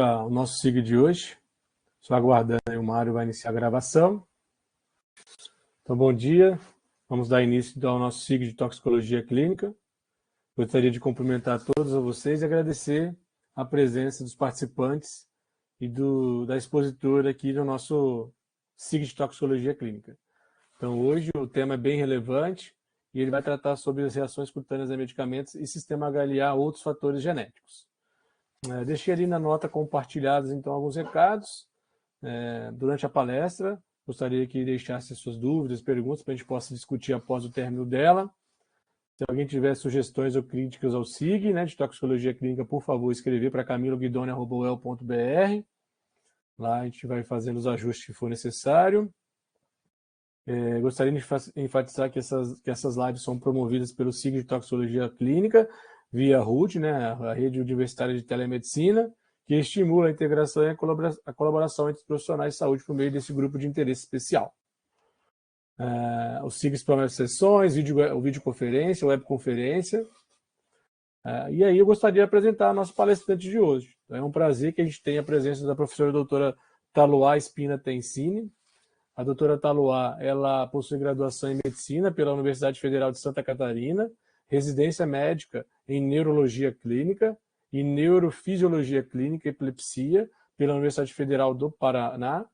O nosso SIG de hoje. Só aguardando aí, o Mário vai iniciar a gravação. Então, bom dia. Vamos dar início ao nosso SIG de toxicologia clínica. Gostaria de cumprimentar todos vocês e agradecer a presença dos participantes e da expositora aqui no nosso SIG de toxicologia clínica. Então, hoje o tema é bem relevante e ele vai tratar sobre as reações cutâneas a medicamentos e sistema HLA, outros fatores genéticos. Deixei ali na nota compartilhados, então, alguns recados durante a palestra. Gostaria que deixasse suas dúvidas, perguntas, para a gente possa discutir após o término dela. Se alguém tiver sugestões ou críticas ao SIG, de toxicologia clínica, por favor, escrever para camiloguidoni@uel.br. Lá a gente vai fazendo os ajustes que for necessário. Gostaria de enfatizar que essas lives são promovidas pelo SIG de toxicologia clínica, via RUT, a Rede Universitária de Telemedicina, que estimula a integração e a colaboração entre os profissionais de saúde por meio desse grupo de interesse especial. O SIG promove sessões, videoconferência, webconferência. E aí eu gostaria de apresentar a nossa palestrante de hoje. É um prazer que a gente tenha a presença da professora doutora Taloá Espina Tencini. A doutora Taloá, ela possui graduação em medicina pela Universidade Federal de Santa Catarina, residência médica em neurologia clínica e neurofisiologia clínica e epilepsia pela Universidade Federal do Paraná.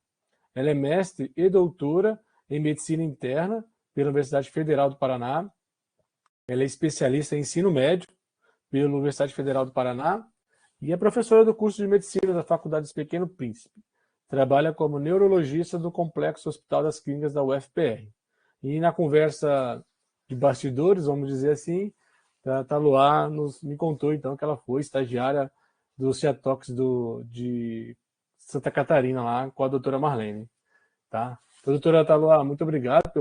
Ela é mestre e doutora em medicina interna pela Universidade Federal do Paraná. Ela é especialista em ensino médio pela Universidade Federal do Paraná e é professora do curso de medicina da Faculdade Pequeno Príncipe. Trabalha como neurologista do Complexo Hospital das Clínicas da UFPR. E na conversa de bastidores, vamos dizer assim, a Taloá me contou então que ela foi estagiária do CIATOX de Santa Catarina, lá com a doutora Marlene. Tá? Então, doutora Taloá, muito obrigado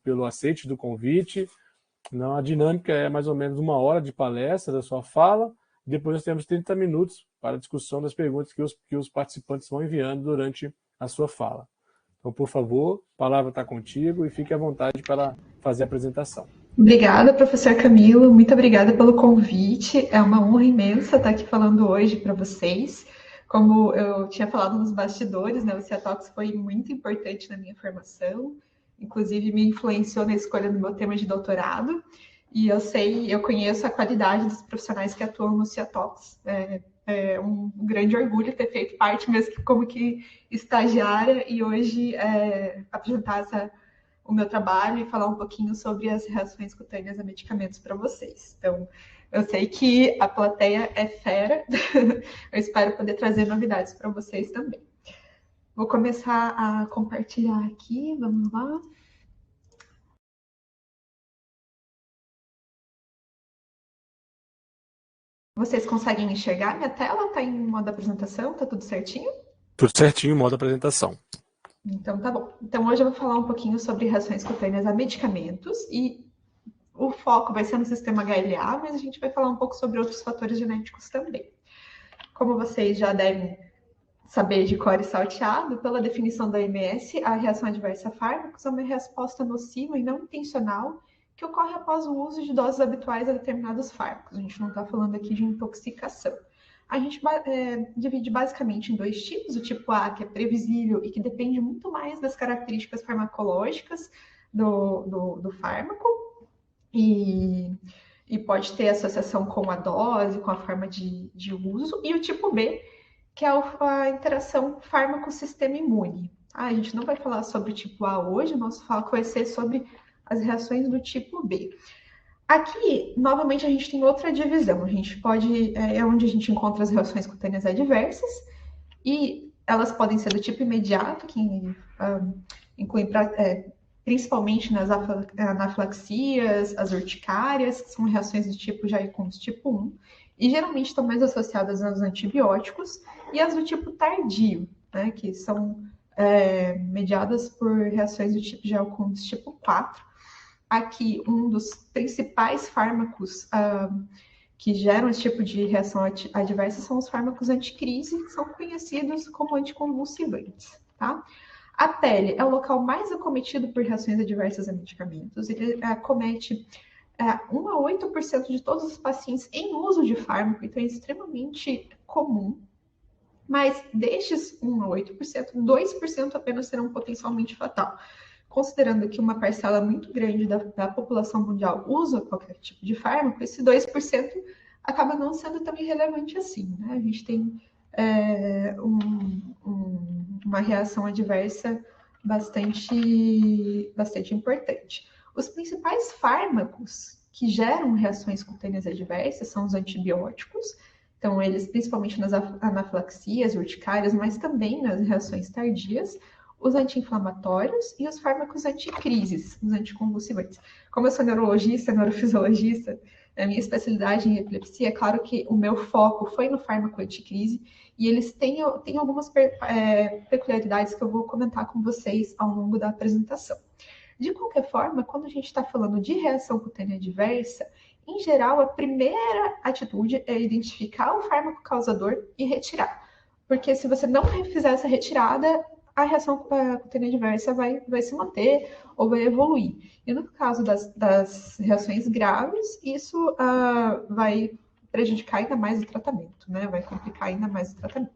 pelo aceite do convite. A dinâmica é mais ou menos 1 hora de palestra da sua fala. Depois nós temos 30 minutos para a discussão das perguntas que os participantes vão enviando durante a sua fala. Então, por favor, a palavra está contigo e fique à vontade para fazer a apresentação. Obrigada, professor Camilo. Muito obrigada pelo convite. É uma honra imensa estar aqui falando hoje para vocês. Como eu tinha falado nos bastidores, o CIATOX foi muito importante na minha formação. Inclusive, me influenciou na escolha do meu tema de doutorado. E eu conheço a qualidade dos profissionais que atuam no CIATOX. É um grande orgulho ter feito parte mesmo como que estagiária e hoje apresentar o meu trabalho e falar um pouquinho sobre as reações cutâneas a medicamentos para vocês. Então, eu sei que a plateia é fera, eu espero poder trazer novidades para vocês também. Vou começar a compartilhar aqui, vamos lá. Vocês conseguem enxergar minha tela? Está em modo apresentação? Está tudo certinho? Tudo certinho, modo apresentação. Então, tá bom. Então, hoje eu vou falar um pouquinho sobre reações cutâneas a medicamentos e o foco vai ser no sistema HLA, mas a gente vai falar um pouco sobre outros fatores genéticos também. Como vocês já devem saber de cor e salteado, pela definição da OMS, a reação adversa a fármacos é uma resposta nociva e não intencional que ocorre após o uso de doses habituais a determinados fármacos. A gente não está falando aqui de intoxicação. A gente divide basicamente em 2 tipos, o tipo A, que é previsível e que depende muito mais das características farmacológicas do fármaco e pode ter associação com a dose, com a forma de uso, e o tipo B, que é a interação fármaco-sistema imune. A gente não vai falar sobre o tipo A hoje, o nosso foco vai ser sobre as reações do tipo B. Aqui, novamente, a gente tem outra divisão. A gente é onde a gente encontra as reações cutâneas adversas, e elas podem ser do tipo imediato, que inclui principalmente nas anafilaxias, as urticárias, que são reações do tipo já com tipo 1, e geralmente estão mais associadas aos antibióticos, e as do tipo tardio, que são mediadas por reações do tipo já com tipo 4. Aqui, um dos principais fármacos que geram esse tipo de reação adversa são os fármacos anticrise, que são conhecidos como anticonvulsivantes, tá? A pele é o local mais acometido por reações adversas a medicamentos. Ele acomete 1 a 8% de todos os pacientes em uso de fármaco, então é extremamente comum. Mas destes 1 a 8%, 2% apenas serão potencialmente fatal. Considerando que uma parcela muito grande da população mundial usa qualquer tipo de fármaco, esse 2% acaba não sendo tão irrelevante assim, né? A gente tem uma reação adversa bastante importante. Os principais fármacos que geram reações cutâneas adversas são os antibióticos, então eles principalmente nas anafilaxias, urticárias, mas também nas reações tardias, os anti-inflamatórios e os fármacos anticrises, os anticonvulsivantes. Como eu sou neurologista, neurofisiologista, a minha especialidade em epilepsia, é claro que o meu foco foi no fármaco anticrise, e eles têm algumas peculiaridades que eu vou comentar com vocês ao longo da apresentação. De qualquer forma, quando a gente está falando de reação cutânea adversa, em geral, a primeira atitude é identificar o fármaco causador e retirar. Porque se você não fizer essa retirada, a reação cutânea adversa vai se manter ou vai evoluir. E no caso das reações graves, isso vai prejudicar ainda mais o tratamento, né? Vai complicar ainda mais o tratamento.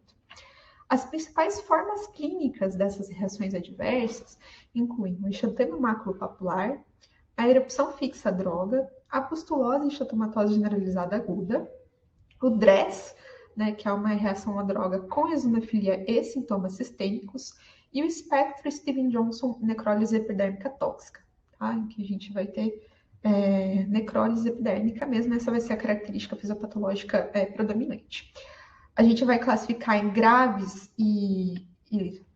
As principais formas clínicas dessas reações adversas incluem o exantema maculopapular, a erupção fixa à droga, a pustulose enxantomatose generalizada aguda, o DRESS, né, que é uma reação à droga com eosinofilia e sintomas sistêmicos, e o espectro Steven-Johnson necrólise epidérmica tóxica, tá? Em que a gente vai ter necrólise epidérmica mesmo, essa vai ser a característica fisiopatológica predominante. A gente vai classificar em graves e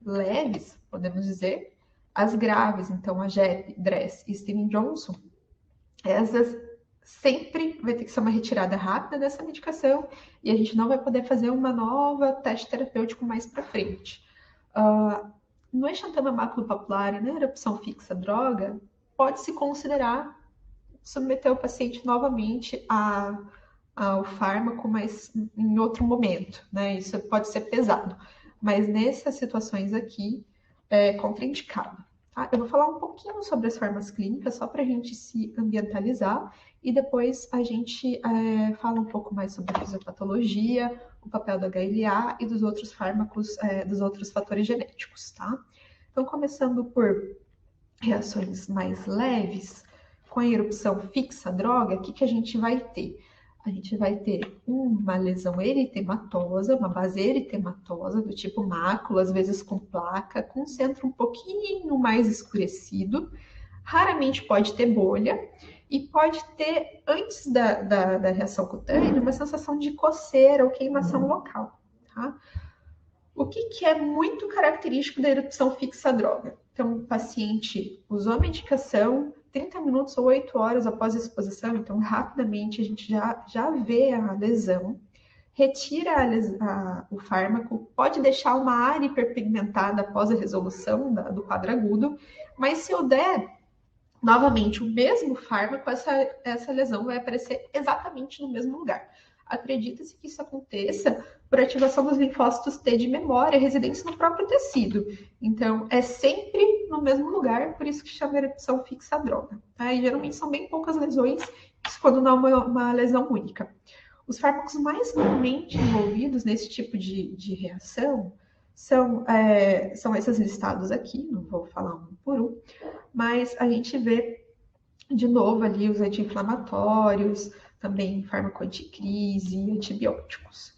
leves, podemos dizer. As graves, então, a JEP, DRESS e Steven-Johnson, essas sempre vai ter que ser uma retirada rápida dessa medicação e a gente não vai poder fazer uma nova teste terapêutico mais para frente. No exantema maculopapular e na erupção fixa à droga, pode-se considerar submeter o paciente novamente ao fármaco, mas em outro momento, né? Isso pode ser pesado. Mas nessas situações aqui, é contraindicado. Tá? Eu vou falar um pouquinho sobre as formas clínicas, só para a gente se ambientalizar, e depois a gente fala um pouco mais sobre a fisiopatologia, o papel do HLA e dos outros fármacos, dos outros fatores genéticos, tá? Então, começando por reações mais leves, com a erupção fixa à droga, o que a gente vai ter? A gente vai ter uma lesão eritematosa, uma base eritematosa do tipo mácula, às vezes com placa, com um centro um pouquinho mais escurecido. Raramente pode ter bolha e pode ter, antes da reação cutânea, uma sensação de coceira ou queimação local. Tá? O que é muito característico da erupção fixa à droga? Então, o paciente usou a medicação, 30 minutos ou 8 horas após a exposição, então rapidamente a gente já vê a lesão, retira o fármaco, pode deixar uma área hiperpigmentada após a resolução do quadro agudo, mas se eu der novamente o mesmo fármaco, essa lesão vai aparecer exatamente no mesmo lugar. Acredita-se que isso aconteça por ativação dos linfócitos T de memória residentes no próprio tecido. Então, é sempre no mesmo lugar, por isso que chama erupção fixa à droga. Tá? E geralmente são bem poucas lesões, isso quando não é uma lesão única. Os fármacos mais comumente envolvidos nesse tipo de reação são esses listados aqui, não vou falar um por um, mas a gente vê de novo ali os anti-inflamatórios, também fármaco anticrise e antibióticos.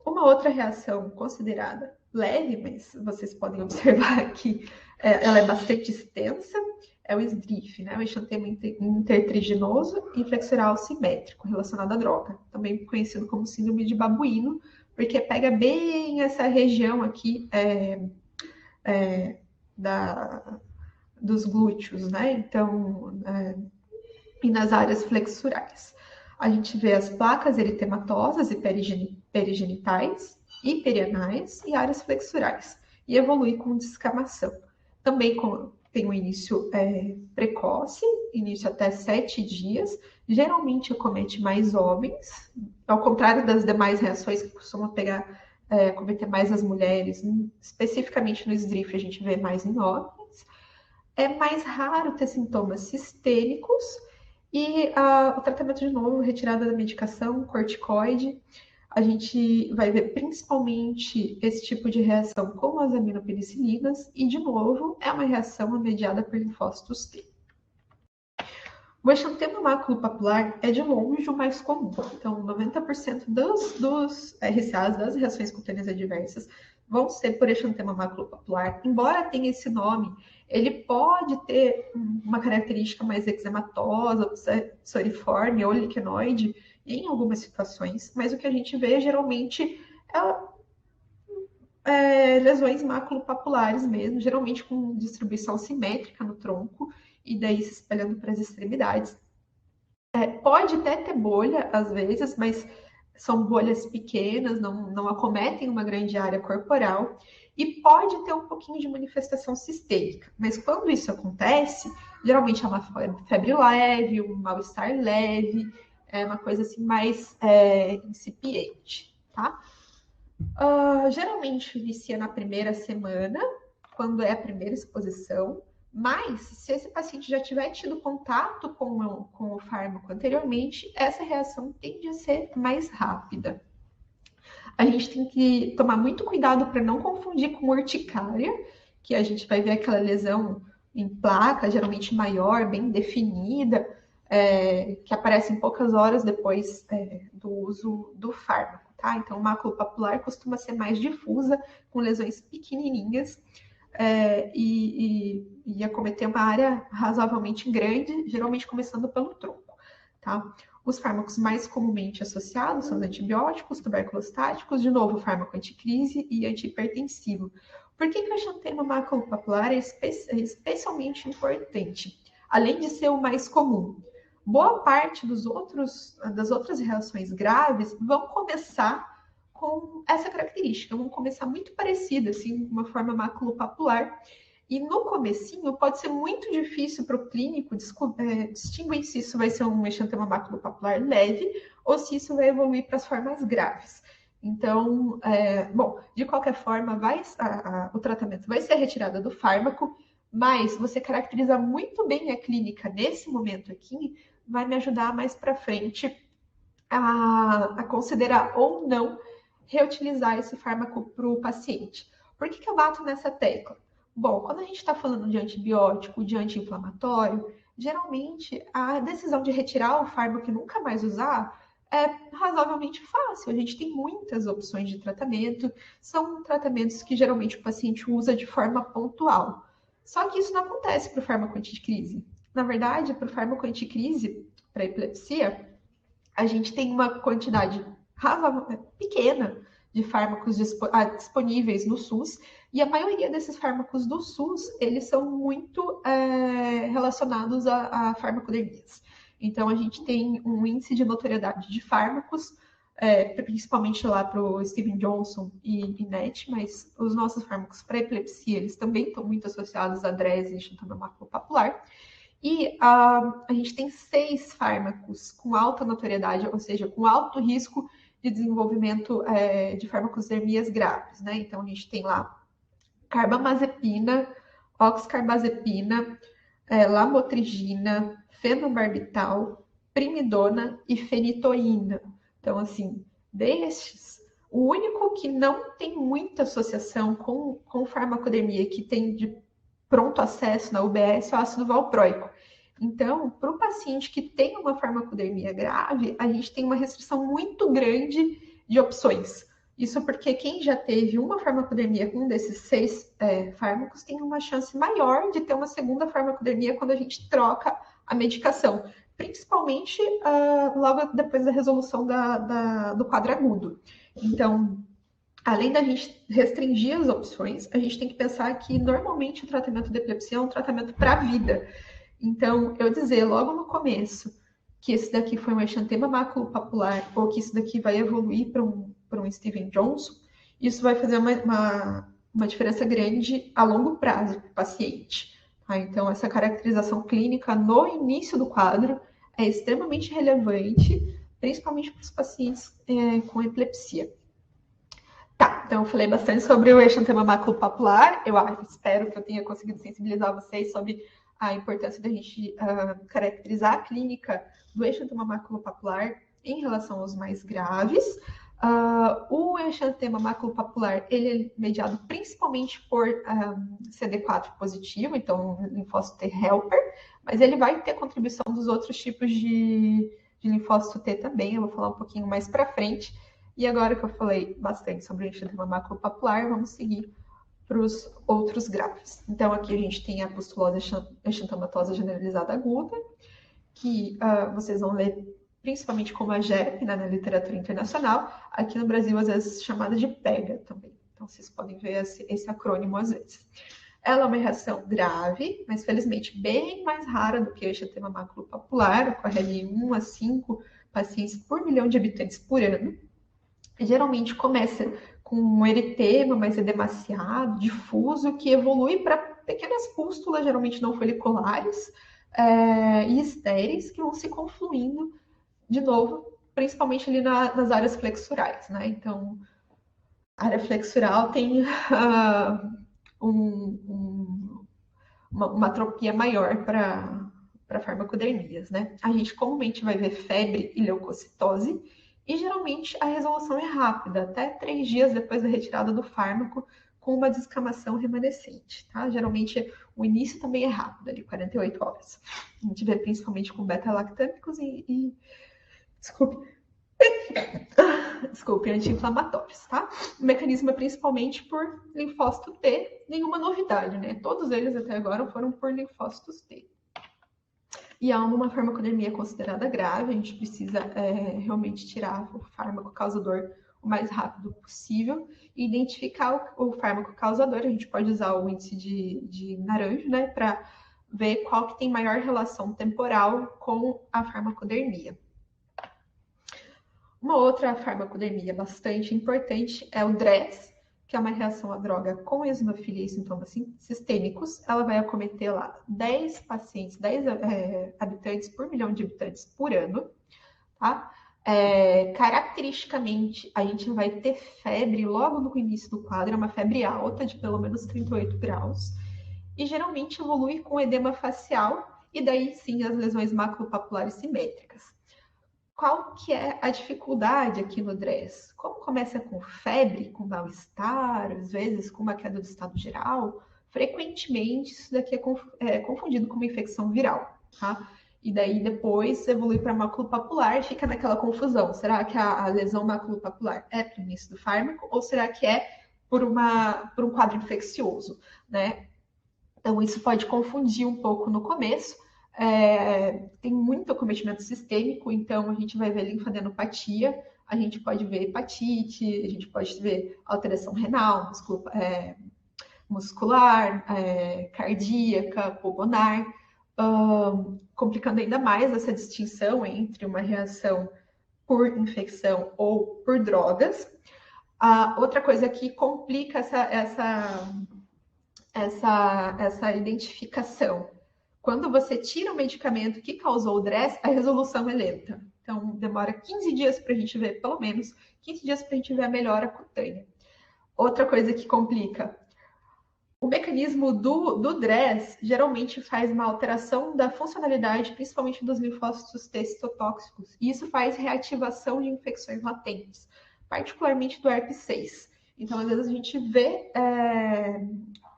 Uma outra reação considerada leve, mas vocês podem observar que ela é bastante extensa, é o SDRIF, né? O exantema intertriginoso inflexural simétrico, relacionado à droga, também conhecido como síndrome de babuíno, porque pega bem essa região aqui dos glúteos, né? Então, e nas áreas flexurais. A gente vê as placas eritematosas e perigenitais e perianais e áreas flexurais, e evolui com descamação. Também tem um início precoce, início até 7 dias, geralmente acomete mais homens, ao contrário das demais reações que costumam cometer mais as mulheres, especificamente no SDRIF a gente vê mais em homens. É mais raro ter sintomas sistêmicos e o tratamento de novo, retirada da medicação, corticoide. A gente vai ver principalmente esse tipo de reação com as aminopenicilinas e, de novo, é uma reação mediada por linfócitos T. O exantema maculopapular é de longe o mais comum. Então, 90% dos RCAs, das reações cutâneas adversas, vão ser por exantema maculopapular. Embora tenha esse nome, ele pode ter uma característica mais eczematosa, psoriforme ou liquenoide em algumas situações, mas o que a gente vê geralmente é lesões maculopapulares mesmo, geralmente com distribuição simétrica no tronco e daí se espalhando para as extremidades. Pode até ter bolha, às vezes, mas são bolhas pequenas, não acometem uma grande área corporal, e pode ter um pouquinho de manifestação sistêmica. Mas quando isso acontece, geralmente é uma febre leve, um mal-estar leve, é uma coisa assim mais incipiente, tá? Geralmente inicia na primeira semana, quando é a primeira exposição, mas se esse paciente já tiver tido contato com o fármaco anteriormente, essa reação tende a ser mais rápida. A gente tem que tomar muito cuidado para não confundir com urticária, que a gente vai ver aquela lesão em placa, geralmente maior, bem definida, que aparece em poucas horas depois do uso do fármaco. Tá? Então, o maculopapular costuma ser mais difusa, com lesões pequenininhas, e acometer uma área razoavelmente grande, geralmente começando pelo tronco. Tá? Os fármacos mais comumente associados são os antibióticos, tuberculostáticos, de novo, fármaco anticrise e antihipertensivo. Por que o exantema maculopapular é especialmente importante? Além de ser o mais comum, boa parte das outras reações graves vão começar com essa característica, vão começar muito parecida, assim, com uma forma maculopapular. E no comecinho pode ser muito difícil para o clínico distinguir se isso vai ser um exantema maculopapular leve ou se isso vai evoluir para as formas graves. Então, bom, de qualquer forma, o tratamento vai ser retirado do fármaco, mas você caracteriza muito bem a clínica nesse momento aqui, vai me ajudar mais para frente a considerar ou não reutilizar esse fármaco para o paciente. Por que eu bato nessa tecla? Bom, quando a gente está falando de antibiótico, de anti-inflamatório, geralmente a decisão de retirar o fármaco e nunca mais usar é razoavelmente fácil. A gente tem muitas opções de tratamento, são tratamentos que geralmente o paciente usa de forma pontual. Só que isso não acontece para o fármaco anticrise. Na verdade, para o fármaco anticrise, para epilepsia, a gente tem uma quantidade pequena de fármacos disponíveis no SUS, e a maioria desses fármacos do SUS, eles são muito relacionados a farmacodermias. Então, a gente tem um índice de notoriedade de fármacos, principalmente lá para o Steven Johnson e NET, mas os nossos fármacos para epilepsia, eles também estão muito associados a DRES e exantema maculopapular. E a gente tem 6 fármacos com alta notoriedade, ou seja, com alto risco de desenvolvimento de farmacodermias graves, né? Então, a gente tem lá carbamazepina, oxcarbazepina, lamotrigina, fenobarbital, primidona e fenitoína. Então, assim, destes, o único que não tem muita associação com farmacodermia, que tem de pronto acesso na UBS, é o ácido valproico. Então, para o paciente que tem uma farmacodermia grave, a gente tem uma restrição muito grande de opções. Isso porque quem já teve uma farmacodermia com um desses 6 fármacos tem uma chance maior de ter uma segunda farmacodermia quando a gente troca a medicação, principalmente logo depois da resolução do quadro agudo. Então, além da gente restringir as opções, a gente tem que pensar que normalmente o tratamento de epilepsia é um tratamento para a vida. Então, eu dizer logo no começo que esse daqui foi um exantema maculopapular ou que isso daqui vai evoluir para um Steven Johnson, isso vai fazer uma diferença grande a longo prazo para o paciente. Tá? Então, essa caracterização clínica no início do quadro é extremamente relevante, principalmente para os pacientes com epilepsia. Tá, então eu falei bastante sobre o exantema maculopapular. Eu espero que eu tenha conseguido sensibilizar vocês sobre a importância da gente caracterizar a clínica do exantema maculopapular em relação aos mais graves. O exantema maculopapular, ele é mediado principalmente por CD4 positivo, então linfócito T helper, mas ele vai ter contribuição dos outros tipos de linfócito T também, eu vou falar um pouquinho mais para frente. E agora que eu falei bastante sobre o exantema maculopapular, vamos seguir para os outros grafos. Então, aqui a gente tem a pustulose exantematosa generalizada aguda, que vocês vão ler principalmente como a GEP, né, na literatura internacional. Aqui no Brasil, às vezes, chamada de PEGA também. Então, vocês podem ver esse acrônimo às vezes. Ela é uma reação grave, mas felizmente bem mais rara do que o exantema maculopapular, ocorre ali 1 a 5 pacientes por milhão de habitantes por ano. E, geralmente começa com um eritema mais edemaciado, difuso, que evolui para pequenas pústulas, geralmente não foliculares, e estéreis, que vão se confluindo de novo, principalmente ali nas áreas flexurais, né? Então, a área flexural tem uma atropia maior para farmacodermias, né? A gente comumente vai ver febre e leucocitose, e geralmente a resolução é rápida, até 3 dias depois da retirada do fármaco, com uma descamação remanescente, tá? Geralmente o início também é rápido, ali 48 horas. A gente vê principalmente com beta-lactâmicos e desculpe, anti-inflamatórios, tá? O mecanismo é principalmente por linfócito T, nenhuma novidade, né? Todos eles até agora foram por linfócitos T. E há uma farmacodermia considerada grave, a gente precisa realmente tirar o fármaco causador o mais rápido possível e identificar o fármaco causador. A gente pode usar o índice de Naranjo, né, para ver qual que tem maior relação temporal com a farmacodermia. Uma outra farmacodermia bastante importante é o DRESS, que é uma reação à droga com eosinofilia e sintomas sistêmicos. Ela vai acometer lá 10 pacientes, 10 habitantes por milhão de habitantes por ano, tá? Caracteristicamente, a gente vai ter febre logo no início do quadro, é uma febre alta de pelo menos 38 graus, e geralmente evolui com edema facial, e daí sim as lesões maculopapulares simétricas. Qual que é a dificuldade aqui no DRESS? Como começa com febre, com mal-estar, às vezes com uma queda do estado geral, frequentemente isso daqui é confundido com uma infecção viral, tá? E daí depois evolui para maculopapular e fica naquela confusão. Será que a lesão maculopapular é para o início do fármaco ou será que é por um quadro infeccioso, né? Então isso pode confundir um pouco no começo. Tem muito acometimento sistêmico, então a gente vai ver linfadenopatia, a gente pode ver hepatite, a gente pode ver alteração renal, muscular, cardíaca, pulmonar, complicando ainda mais essa distinção entre uma reação por infecção ou por drogas. Outra coisa que complica essa identificação: quando você tira o medicamento que causou o DRESS, a resolução é lenta. Então, demora 15 dias para a gente ver, pelo menos 15 dias para a gente ver a melhora cutânea. Outra coisa que complica: o mecanismo do DRESS geralmente faz uma alteração da funcionalidade, principalmente dos linfócitos T citotóxicos, e isso faz reativação de infecções latentes, particularmente do herpes 6. Então, às vezes a gente vê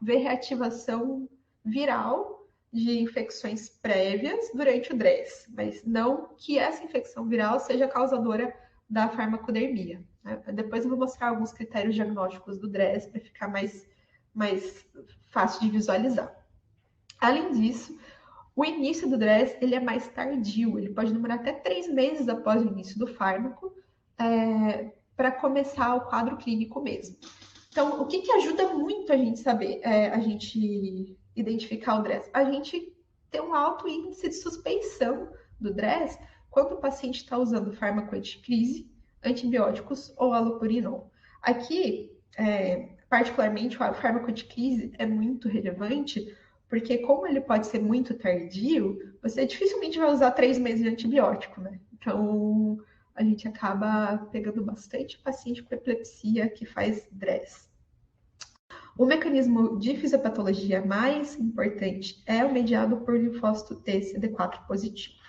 reativação viral de infecções prévias durante o DRESS, mas não que essa infecção viral seja causadora da farmacodermia, né? Depois eu vou mostrar alguns critérios diagnósticos do DRESS para ficar mais fácil de visualizar. Além disso, o início do DRESS ele é mais tardio, ele pode demorar até 3 meses após o início do fármaco para começar o quadro clínico mesmo. Então, o que ajuda muito a gente saber, a gente identificar o DRESS? A gente ter um alto índice de suspeição do DRESS quando o paciente está usando fármaco anticrise, antibióticos ou halopurinol. Aqui, particularmente, o fármaco anticrise é muito relevante, porque como ele pode ser muito tardio, você dificilmente vai usar 3 meses de antibiótico, né? Então, a gente acaba pegando bastante paciente com epilepsia que faz DRESS. O mecanismo de fisiopatologia mais importante é o mediado por linfócito T CD4 positivo.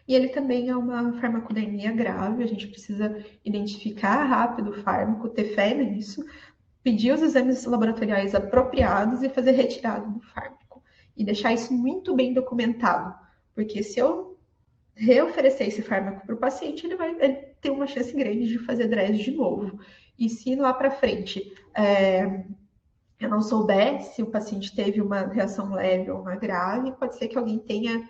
E ele também é uma farmacodemia grave, a gente precisa identificar rápido o fármaco, ter fé nisso, pedir os exames laboratoriais apropriados e fazer retirada do fármaco. E deixar isso muito bem documentado, porque se eu reoferecer esse fármaco para o paciente, ele ter uma chance grande de fazer DRES de novo. E se lá para frente eu não souber se o paciente teve uma reação leve ou uma grave, pode ser que alguém tenha,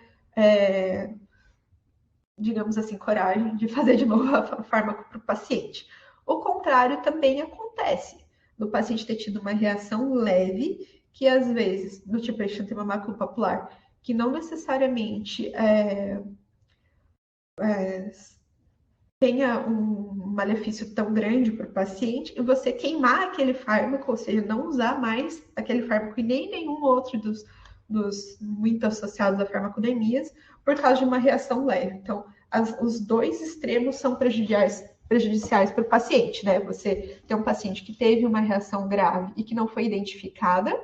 digamos assim, coragem de fazer de novo o fármaco para o paciente. O contrário também acontece, do paciente ter tido uma reação leve, que às vezes, do tipo exantema maculopapular, que não necessariamente tenha um malefício tão grande para o paciente, e você queimar aquele fármaco, ou seja, não usar mais aquele fármaco e nem nenhum outro dos muito associados a farmacodemias, por causa de uma reação leve. Então, os dois extremos são prejudiciais para o paciente, né? Você tem um paciente que teve uma reação grave e que não foi identificada,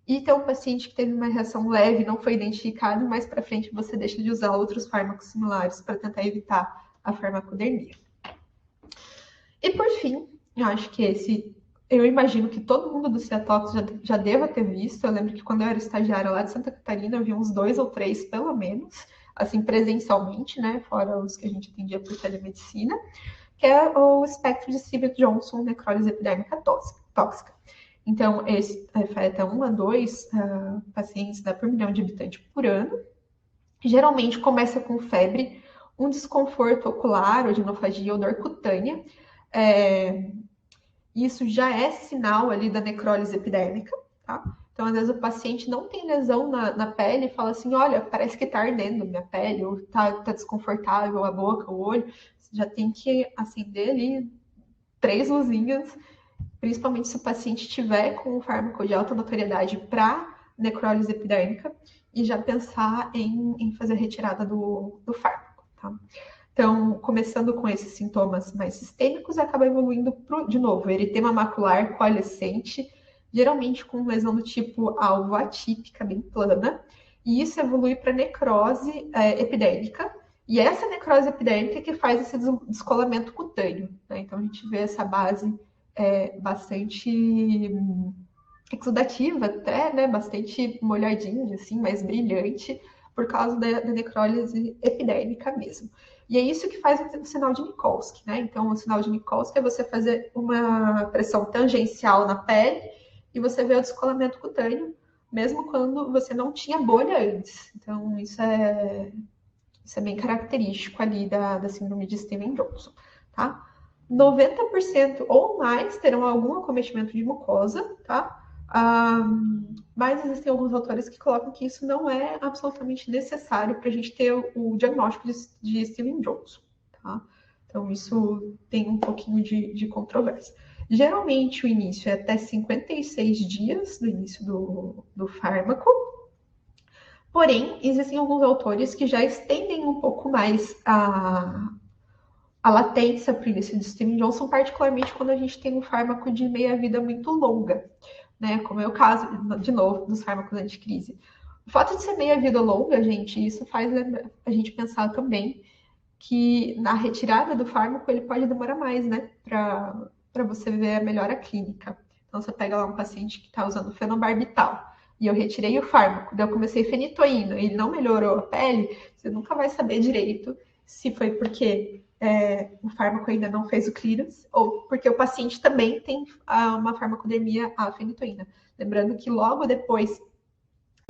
e tem um paciente que teve uma reação leve e não foi identificado, e mais para frente você deixa de usar outros fármacos similares para tentar evitar a farmacodemia. E por fim, eu acho que eu imagino que todo mundo do Ciatox já deva ter visto. Eu lembro que quando eu era estagiária lá de Santa Catarina, eu vi uns 2 ou 3, pelo menos, assim, presencialmente, né, fora os que a gente atendia por telemedicina, que é o espectro de Stevens-Johnson, necrólise epidérmica tóxica. Então, esse faz até 1 a 2 pacientes por milhão de habitantes por ano. Geralmente começa com febre, um desconforto ocular, odinofagia ou dor cutânea. Isso já é sinal ali da necrólise epidérmica, tá? Então, às vezes o paciente não tem lesão na pele e fala assim, olha, parece que tá ardendo minha pele, ou tá desconfortável a boca, o olho. Você já tem que acender ali 3 luzinhas, principalmente se o paciente tiver com um fármaco de alta notoriedade para necrólise epidérmica, e já pensar em fazer a retirada do fármaco, tá? Então, começando com esses sintomas mais sistêmicos, acaba evoluindo de novo, eritema macular coalescente, geralmente com lesão do tipo alvo atípica, bem plana, e isso evolui para necrose epidérmica, e essa necrose epidérmica que faz esse descolamento cutâneo, né? Então, a gente vê essa base bastante exudativa até, né? Bastante molhadinha, assim, mais brilhante, por causa da necrólise epidérmica mesmo. E é isso que faz o sinal de Mikulski, né? Então, o sinal de Mikulski é você fazer uma pressão tangencial na pele e você vê o descolamento cutâneo, mesmo quando você não tinha bolha antes. Então, isso é bem característico ali da síndrome de Stevens-Johnson, tá? 90% ou mais terão algum acometimento de mucosa, tá? Mas existem alguns autores que colocam que isso não é absolutamente necessário para a gente ter o diagnóstico de Stevens-Johnson, tá? Então, isso tem um pouquinho de controvérsia. Geralmente, o início é até 56 dias do início do fármaco, porém, existem alguns autores que já estendem um pouco mais a latência para o início de Stevens-Johnson, particularmente quando a gente tem um fármaco de meia-vida muito longa, né? Como é o caso, de novo, dos fármacos anticrise. O fato de ser meia-vida longa, gente, isso faz a gente pensar também que na retirada do fármaco ele pode demorar mais, né? Para você ver a melhora clínica. Então, você pega lá um paciente que está usando fenobarbital e eu retirei o fármaco, daí eu comecei fenitoína e ele não melhorou a pele, você nunca vai saber direito se foi porque o fármaco ainda não fez o clearance, ou porque o paciente também tem uma farmacodemia à fenitoína. Lembrando que logo depois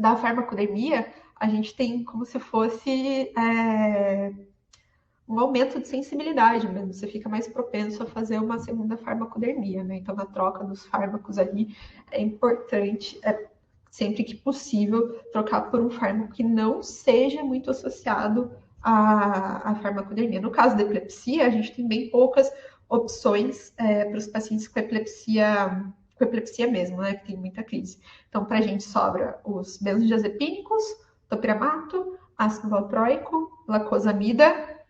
da farmacodemia, a gente tem como se fosse um aumento de sensibilidade mesmo, você fica mais propenso a fazer uma segunda farmacodemia, né? Então, na troca dos fármacos ali, é importante, sempre que possível, trocar por um fármaco que não seja muito associado a farmacodemia. No caso da epilepsia, a gente tem bem poucas opções para os pacientes com epilepsia mesmo, né, que tem muita crise. Então, para a gente sobra os benzodiazepínicos, topiramato, ácido valproico, lacosamida,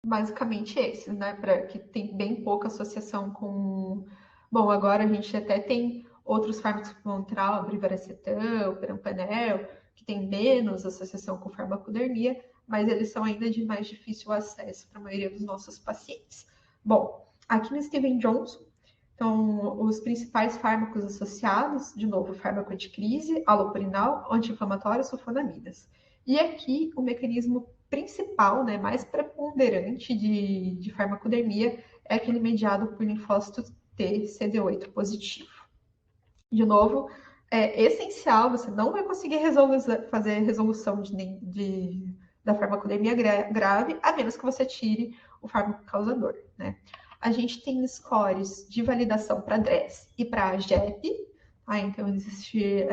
basicamente esses, né, que tem bem pouca associação com... Bom, agora a gente até tem outros fármacos que vão entrar, o brivaracetam, o perampanel, que têm menos associação com farmacodermia, mas eles são ainda de mais difícil acesso para a maioria dos nossos pacientes. Bom, aqui no Steven Johnson, então, os principais fármacos associados, de novo, fármaco anticrise, allopurinol, anti-inflamatório, sulfonamidas. E aqui, o mecanismo principal, né, mais preponderante de farmacodermia é aquele mediado por linfócito T CD8 positivo. De novo, é essencial, você não vai conseguir fazer resolução da farmacodermia grave, a menos que você tire o fármaco causador, né? A gente tem scores de validação para DRESS e para JEP, tá? Então existem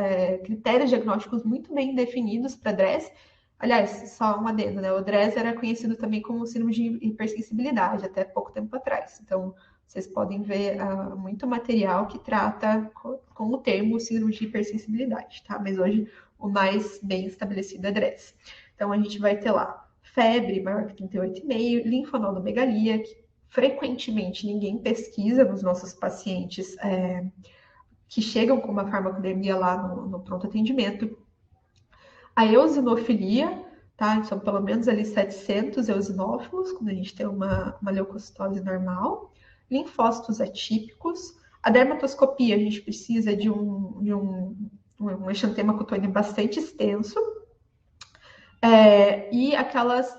critérios diagnósticos muito bem definidos para DRESS. Aliás, só um adendo, né? O DRESS era conhecido também como síndrome de hipersensibilidade até pouco tempo atrás. Então, vocês podem ver muito material que trata com o termo síndrome de hipersensibilidade, tá? Mas hoje o mais bem estabelecido é DRESS. Então, a gente vai ter lá febre maior que 38,5, linfonodomegalia, que frequentemente ninguém pesquisa nos nossos pacientes que chegam com uma farmacodermia lá no pronto atendimento. A eosinofilia, tá? São pelo menos ali 700 eosinófilos, quando a gente tem uma leucocitose normal. Linfócitos atípicos. A dermatoscopia, a gente precisa de um exantema cutâneo bastante extenso. E aquelas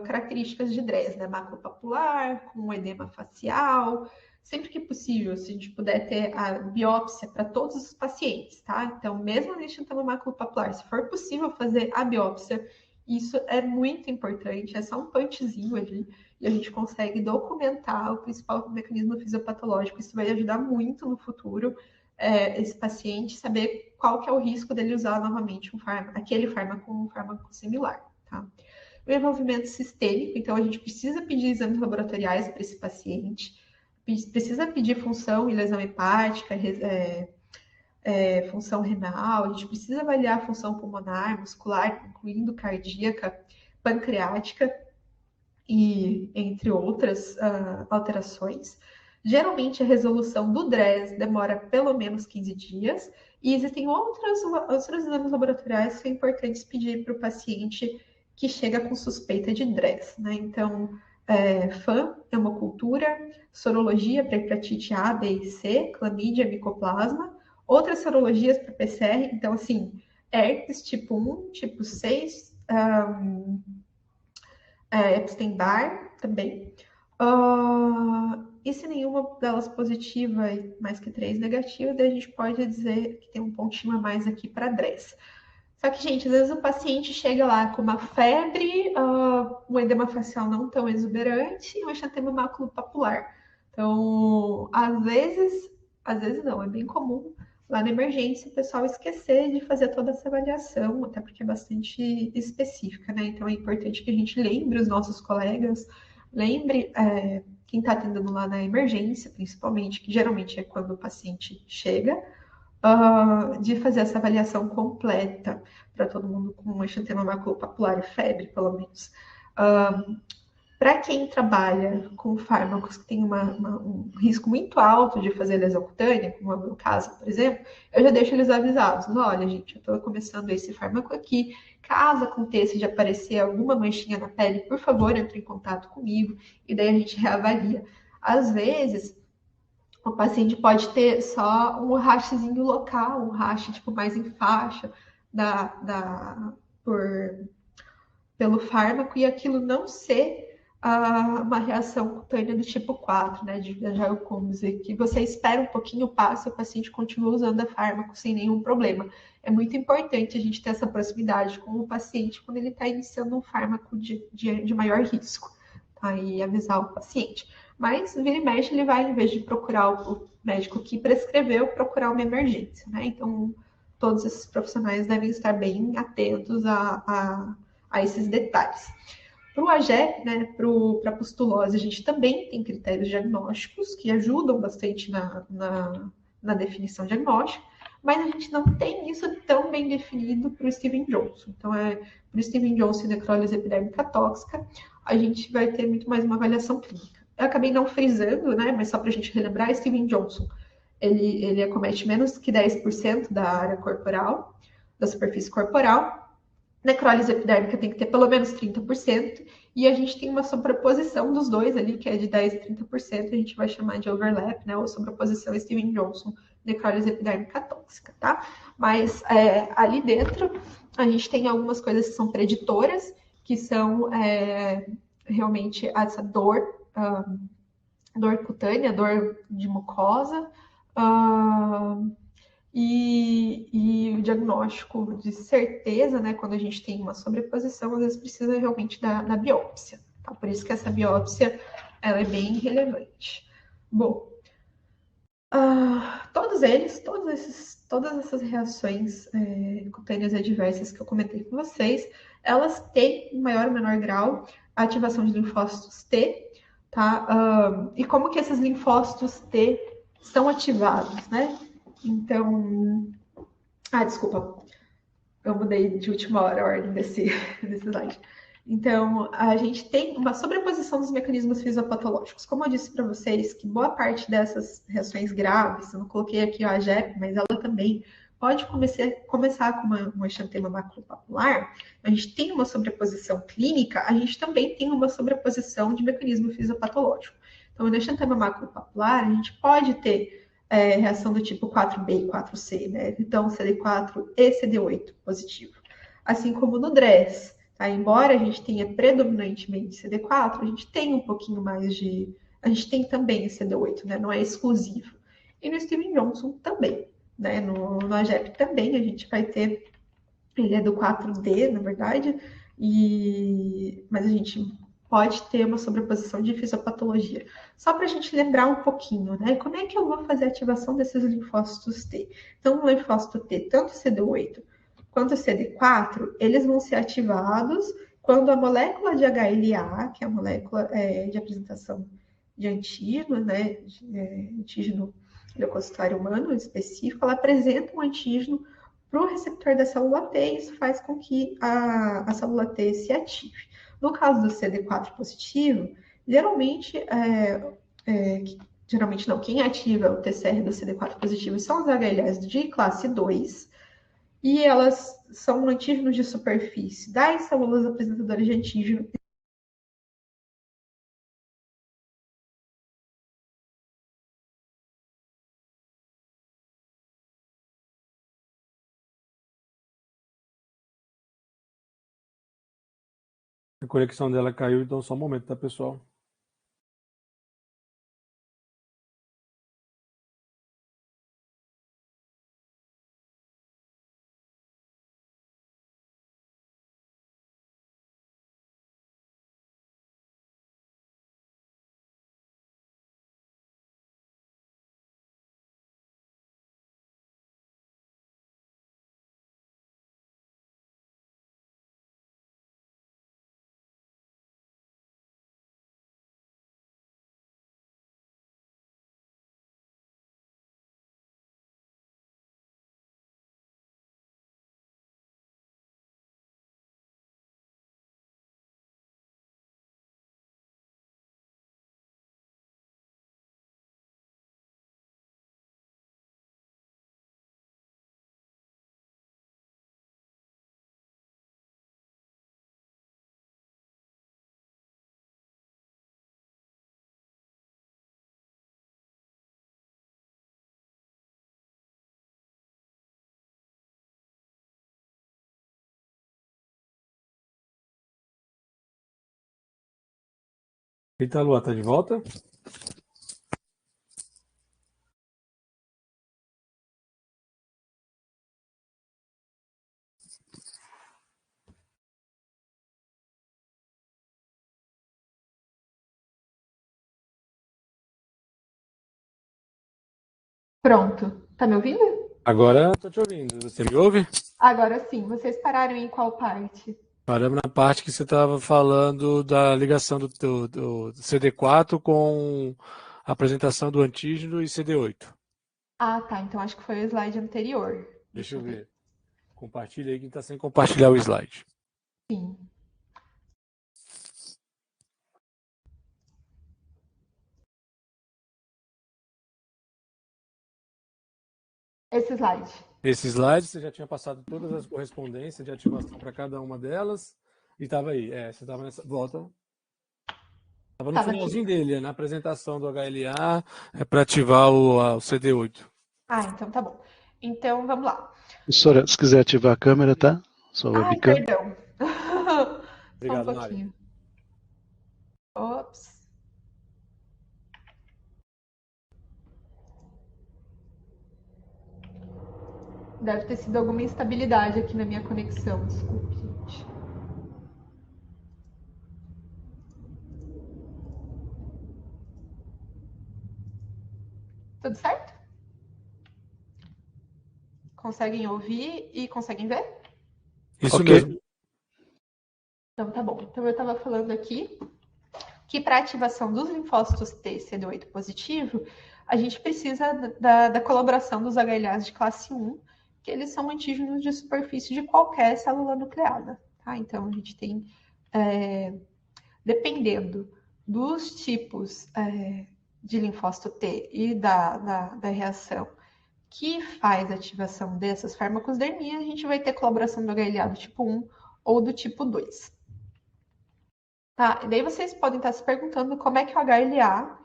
características de DRESS, né? Maculopapular, com edema facial. Sempre que possível, se a gente puder ter a biópsia para todos os pacientes, tá? Então, mesmo no exantema maculopapular, se for possível fazer a biópsia, isso é muito importante, é só um punchzinho ali, e a gente consegue documentar o principal mecanismo fisiopatológico. Isso vai ajudar muito no futuro esse paciente saber qual que é o risco dele usar novamente aquele fármaco ou um fármaco similar, tá? O envolvimento sistêmico, então a gente precisa pedir exames laboratoriais para esse paciente, precisa pedir função e lesão hepática, função renal, a gente precisa avaliar a função pulmonar, muscular, incluindo cardíaca, pancreática, e entre outras alterações. Geralmente, a resolução do DRESS demora pelo menos 15 dias, e existem outros exames laboratoriais que são importantes pedir para o paciente que chega com suspeita de DRESS, né? Então, FAM, hemocultura, sorologia para hepatite A, B e C, clamídia, micoplasma, outras sorologias para PCR, então, assim, herpes tipo 1, tipo 6, Epstein-Barr também. E se nenhuma delas positiva e mais que 3 negativa, daí a gente pode dizer que tem um pontinho a mais aqui para DRESS. Só que, gente, às vezes o paciente chega lá com uma febre, um edema facial não tão exuberante e um exantema maculopapular. Então, às vezes não, é bem comum lá na emergência o pessoal esquecer de fazer toda essa avaliação, até porque é bastante específica, né? Então, é importante que a gente lembre os nossos colegas, lembre quem está atendendo lá na emergência, principalmente, que geralmente é quando o paciente chega, de fazer essa avaliação completa para todo mundo com exantema maculopapular e febre, pelo menos. Para quem trabalha com fármacos que tem um risco muito alto de fazer lesão cutânea, como é o meu caso, por exemplo, eu já deixo eles avisados. Olha, gente, eu estou começando esse fármaco aqui. Caso aconteça de aparecer alguma manchinha na pele, por favor, entre em contato comigo e daí a gente reavalia. Às vezes, o paciente pode ter só um rachezinho local, um rache tipo mais em faixa pelo fármaco, e aquilo não ser uma reação cutânea do tipo 4, né, de Giacome's, que você espera um pouquinho, passa, o paciente continua usando o fármaco sem nenhum problema. É muito importante a gente ter essa proximidade com o paciente quando ele está iniciando um fármaco de maior risco, tá? E avisar o paciente. Mas, vira e mexe, ele vai, em vez de procurar o médico que prescreveu, procurar uma emergência, né? Então, todos esses profissionais devem estar bem atentos a esses detalhes. Para o AGEP, né, para a pustulose, a gente também tem critérios diagnósticos que ajudam bastante na definição diagnóstica, mas a gente não tem isso tão bem definido para o Steven Johnson. Então, para o Steven Johnson necrólise epidérmica tóxica, a gente vai ter muito mais uma avaliação clínica. Eu acabei não frisando, né, mas só para a gente relembrar, Steven Johnson, ele acomete menos que 10% da área corporal, da superfície corporal. Necrólise epidérmica tem que ter pelo menos 30%, e a gente tem uma sobreposição dos dois ali, que é de 10% a 30%, a gente vai chamar de overlap, né, ou sobreposição Steven-Johnson, necrólise epidérmica tóxica, tá? Mas ali dentro, a gente tem algumas coisas que são preditoras, que são realmente essa dor, dor cutânea, dor de mucosa, e o diagnóstico de certeza, né, quando a gente tem uma sobreposição, às vezes precisa realmente da biópsia. Tá? Por isso que essa biópsia ela é bem relevante. Bom, todas essas reações cutâneas adversas que eu comentei com vocês, elas têm, em maior ou menor grau, a ativação de linfócitos T, tá? E como que esses linfócitos T são ativados, né? Então, desculpa, eu mudei de última hora a ordem desse slide. Então, a gente tem uma sobreposição dos mecanismos fisiopatológicos. Como eu disse para vocês, que boa parte dessas reações graves, eu não coloquei aqui a JEP, mas ela também pode começar com uma exantema maculopapular. A gente tem uma sobreposição clínica, a gente também tem uma sobreposição de mecanismo fisiopatológico. Então, no exantema maculopapular, a gente pode ter reação do tipo 4B e 4C, né? Então, CD4 e CD8 positivo. Assim como no DRESS, tá? Embora a gente tenha predominantemente CD4, a gente tem um pouquinho mais de... A gente tem também CD8, né? Não é exclusivo. E no Steven Johnson também, né? No AGEP também a gente vai ter... Ele é do 4D, na verdade, mas a gente pode ter uma sobreposição de fisiopatologia. Só para a gente lembrar um pouquinho, né? Como é que eu vou fazer a ativação desses linfócitos T? Então, o linfócito T, tanto CD8 quanto CD4, eles vão ser ativados quando a molécula de HLA, que é a molécula de apresentação de antígeno, né? Antígeno leucocitário humano específico, ela apresenta um antígeno para o receptor da célula T, e isso faz com que a célula T se ative. No caso do CD4 positivo, geralmente, geralmente não, quem ativa o TCR do CD4 positivo são os HLAs de classe 2, e elas são antígenos de superfície das células apresentadoras de antígeno. A conexão dela caiu, então só um momento, tá, pessoal? Eita, Lua, tá de volta? Pronto. Tá me ouvindo? Agora tô te ouvindo. Você me ouve? Agora sim. Vocês pararam em qual parte? Paramos na parte que você estava falando da ligação do CD4 com a apresentação do antígeno e CD8. Tá. Então acho que foi o slide anterior. Deixa Deixa eu eu ver. ver. Compartilha aí quem está sem compartilhar o slide. Sim. Esse slide. Esse slide, você já tinha passado todas as correspondências de ativação para cada uma delas e estava aí. Você estava nessa volta. Estava no finalzinho dele, na apresentação do HLA, para ativar o CD8. Então tá bom. Então, vamos lá. Professora, se quiser ativar a câmera, tá? Só webcam. Perdão. Só um Obrigado, pouquinho. Mário. Ops. Deve ter sido alguma instabilidade aqui na minha conexão. Desculpe, gente. Tudo certo? Conseguem ouvir e conseguem ver? Isso mesmo. Então tá bom. Então eu estava falando aqui que para ativação dos linfócitos T CD8 positivo, a gente precisa da colaboração dos HLAs de classe 1, que eles são antígenos de superfície de qualquer célula nucleada. Tá? Então a gente tem, dependendo dos tipos de linfócito T e da reação que faz a ativação dessas farmacosdermias, a gente vai ter colaboração do HLA do tipo 1 ou do tipo 2. Tá, e daí vocês podem estar se perguntando como é que o HLA,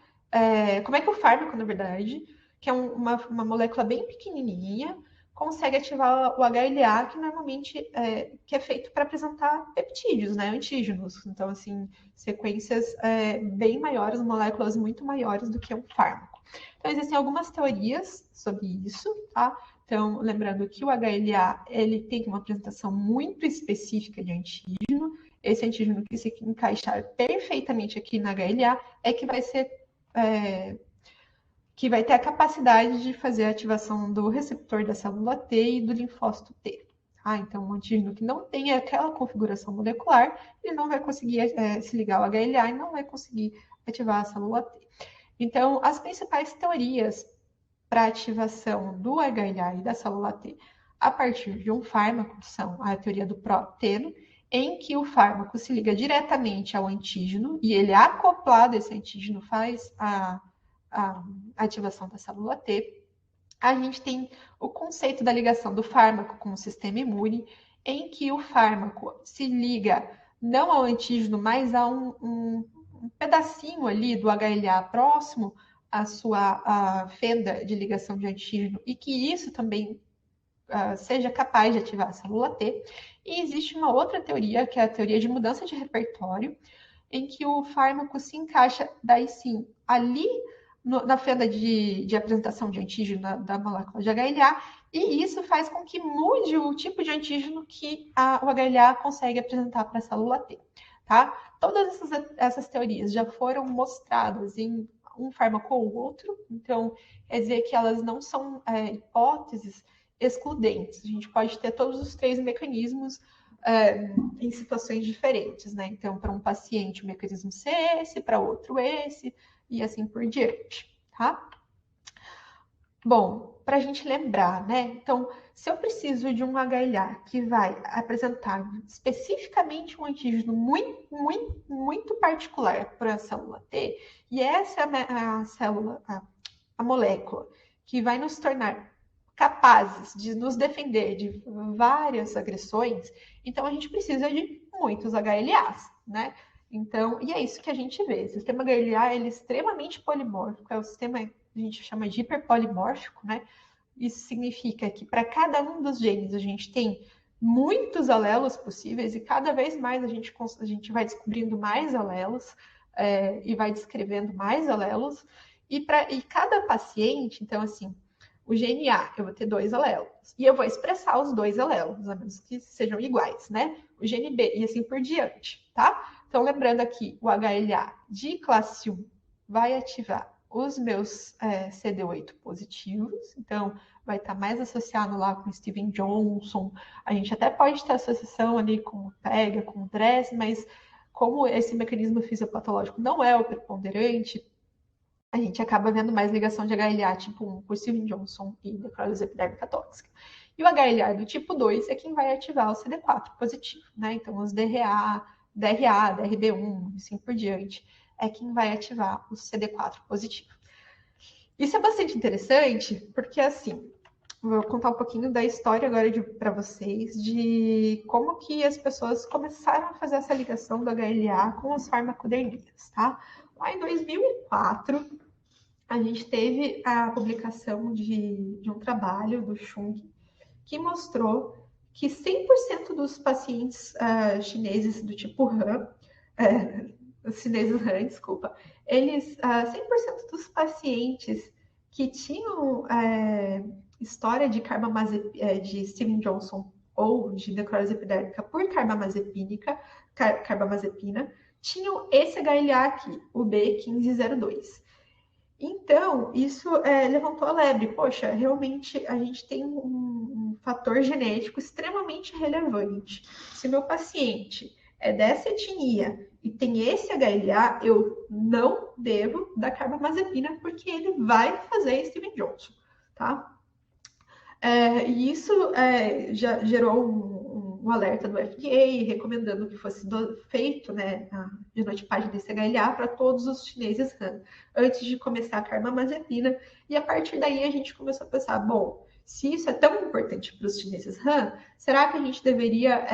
como é que o fármaco, na verdade, que é uma molécula bem pequenininha, consegue ativar o HLA, que normalmente que é feito para apresentar peptídeos, né, antígenos. Então, assim, sequências bem maiores, moléculas muito maiores do que um fármaco. Então, existem algumas teorias sobre isso, tá? Então, lembrando que o HLA, ele tem uma apresentação muito específica de antígeno. Esse antígeno que se encaixar perfeitamente aqui na HLA é que vai ser... que vai ter a capacidade de fazer a ativação do receptor da célula T e do linfócito T. Então, um antígeno que não tem aquela configuração molecular, ele não vai conseguir se ligar ao HLA e não vai conseguir ativar a célula T. Então, as principais teorias para ativação do HLA e da célula T a partir de um fármaco são a teoria do pró-teno, em que o fármaco se liga diretamente ao antígeno e ele, acoplado a esse antígeno, faz a ativação da célula T. A gente tem o conceito da ligação do fármaco com o sistema imune, em que o fármaco se liga não ao antígeno, mas a um pedacinho ali do HLA próximo à sua fenda de ligação de antígeno, e que isso também seja capaz de ativar a célula T. E existe uma outra teoria, que é a teoria de mudança de repertório, em que o fármaco se encaixa, daí sim, ali na fenda de apresentação de antígeno da molécula de HLA, e isso faz com que mude o tipo de antígeno que o HLA consegue apresentar para a célula T. Tá? Todas essas teorias já foram mostradas em um fármaco ou outro, então quer dizer que elas não são hipóteses excludentes. A gente pode ter todos os três mecanismos em situações diferentes, né? Então, para um paciente, o mecanismo ser esse, para outro esse, e assim por diante, tá? Bom, para a gente lembrar, né? Então, se eu preciso de um HLA que vai apresentar especificamente um antígeno muito particular para a célula T, e essa é a célula, a molécula, que vai nos tornar capazes de nos defender de várias agressões, então a gente precisa de muitos HLAs, né? Então, e é isso que a gente vê. O sistema HLA ele é extremamente polimórfico, é o sistema que a gente chama de hiperpolimórfico, né? Isso significa que para cada um dos genes a gente tem muitos alelos possíveis e cada vez mais a gente vai descobrindo mais alelos e vai descrevendo mais alelos. E cada paciente, então assim, o gene A, eu vou ter 2 alelos. E eu vou expressar os 2 alelos, a menos que sejam iguais, né? O gene B e assim por diante, tá? Então, lembrando aqui, o HLA de classe 1 vai ativar os meus CD8 positivos. Então, vai estar mais associado lá com Steven Johnson. A gente até pode ter associação ali com o PEGA, com o DRESS, mas como esse mecanismo fisiopatológico não é o preponderante, a gente acaba vendo mais ligação de HLA tipo 1 por Steven Johnson e necrose epidérmica tóxica. E o HLA do tipo 2 é quem vai ativar o CD4 positivo, né? Então, os DRA, DRB1 e assim por diante, é quem vai ativar o CD4 positivo. Isso é bastante interessante, porque assim, vou contar um pouquinho da história agora para vocês, de como que as pessoas começaram a fazer essa ligação do HLA com as farmacodermias, tá? Lá em 2004, a gente teve a publicação de um trabalho do Chung, que mostrou que 100% dos pacientes chineses do tipo Han, os chineses Han, desculpa, eles, 100% dos pacientes que tinham história de de Steven Johnson ou de necrose epidérmica por carbamazepina, tinham esse HLA aqui, o B1502. Então, isso levantou a lebre. Poxa, realmente a gente tem um fator genético extremamente relevante. Se meu paciente é dessa etnia e tem esse HLA, eu não devo dar carbamazepina porque ele vai fazer Steven Johnson, tá? E isso já gerou um alerta do FDA, recomendando que fosse feito, né, a genotipagem desse HLA para todos os chineses Han, antes de começar a carbamazepina. E a partir daí a gente começou a pensar, bom, se isso é tão importante para os chineses Han, será que a gente deveria...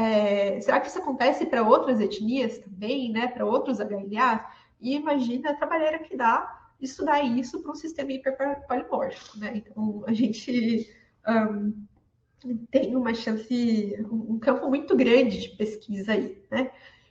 será que isso acontece para outras etnias também, né, para outros HLAs? E imagina a trabalheira que dá estudar isso para um sistema hiperpolimórfico, né? Então, a gente... tem uma chance, um campo muito grande de pesquisa aí, né?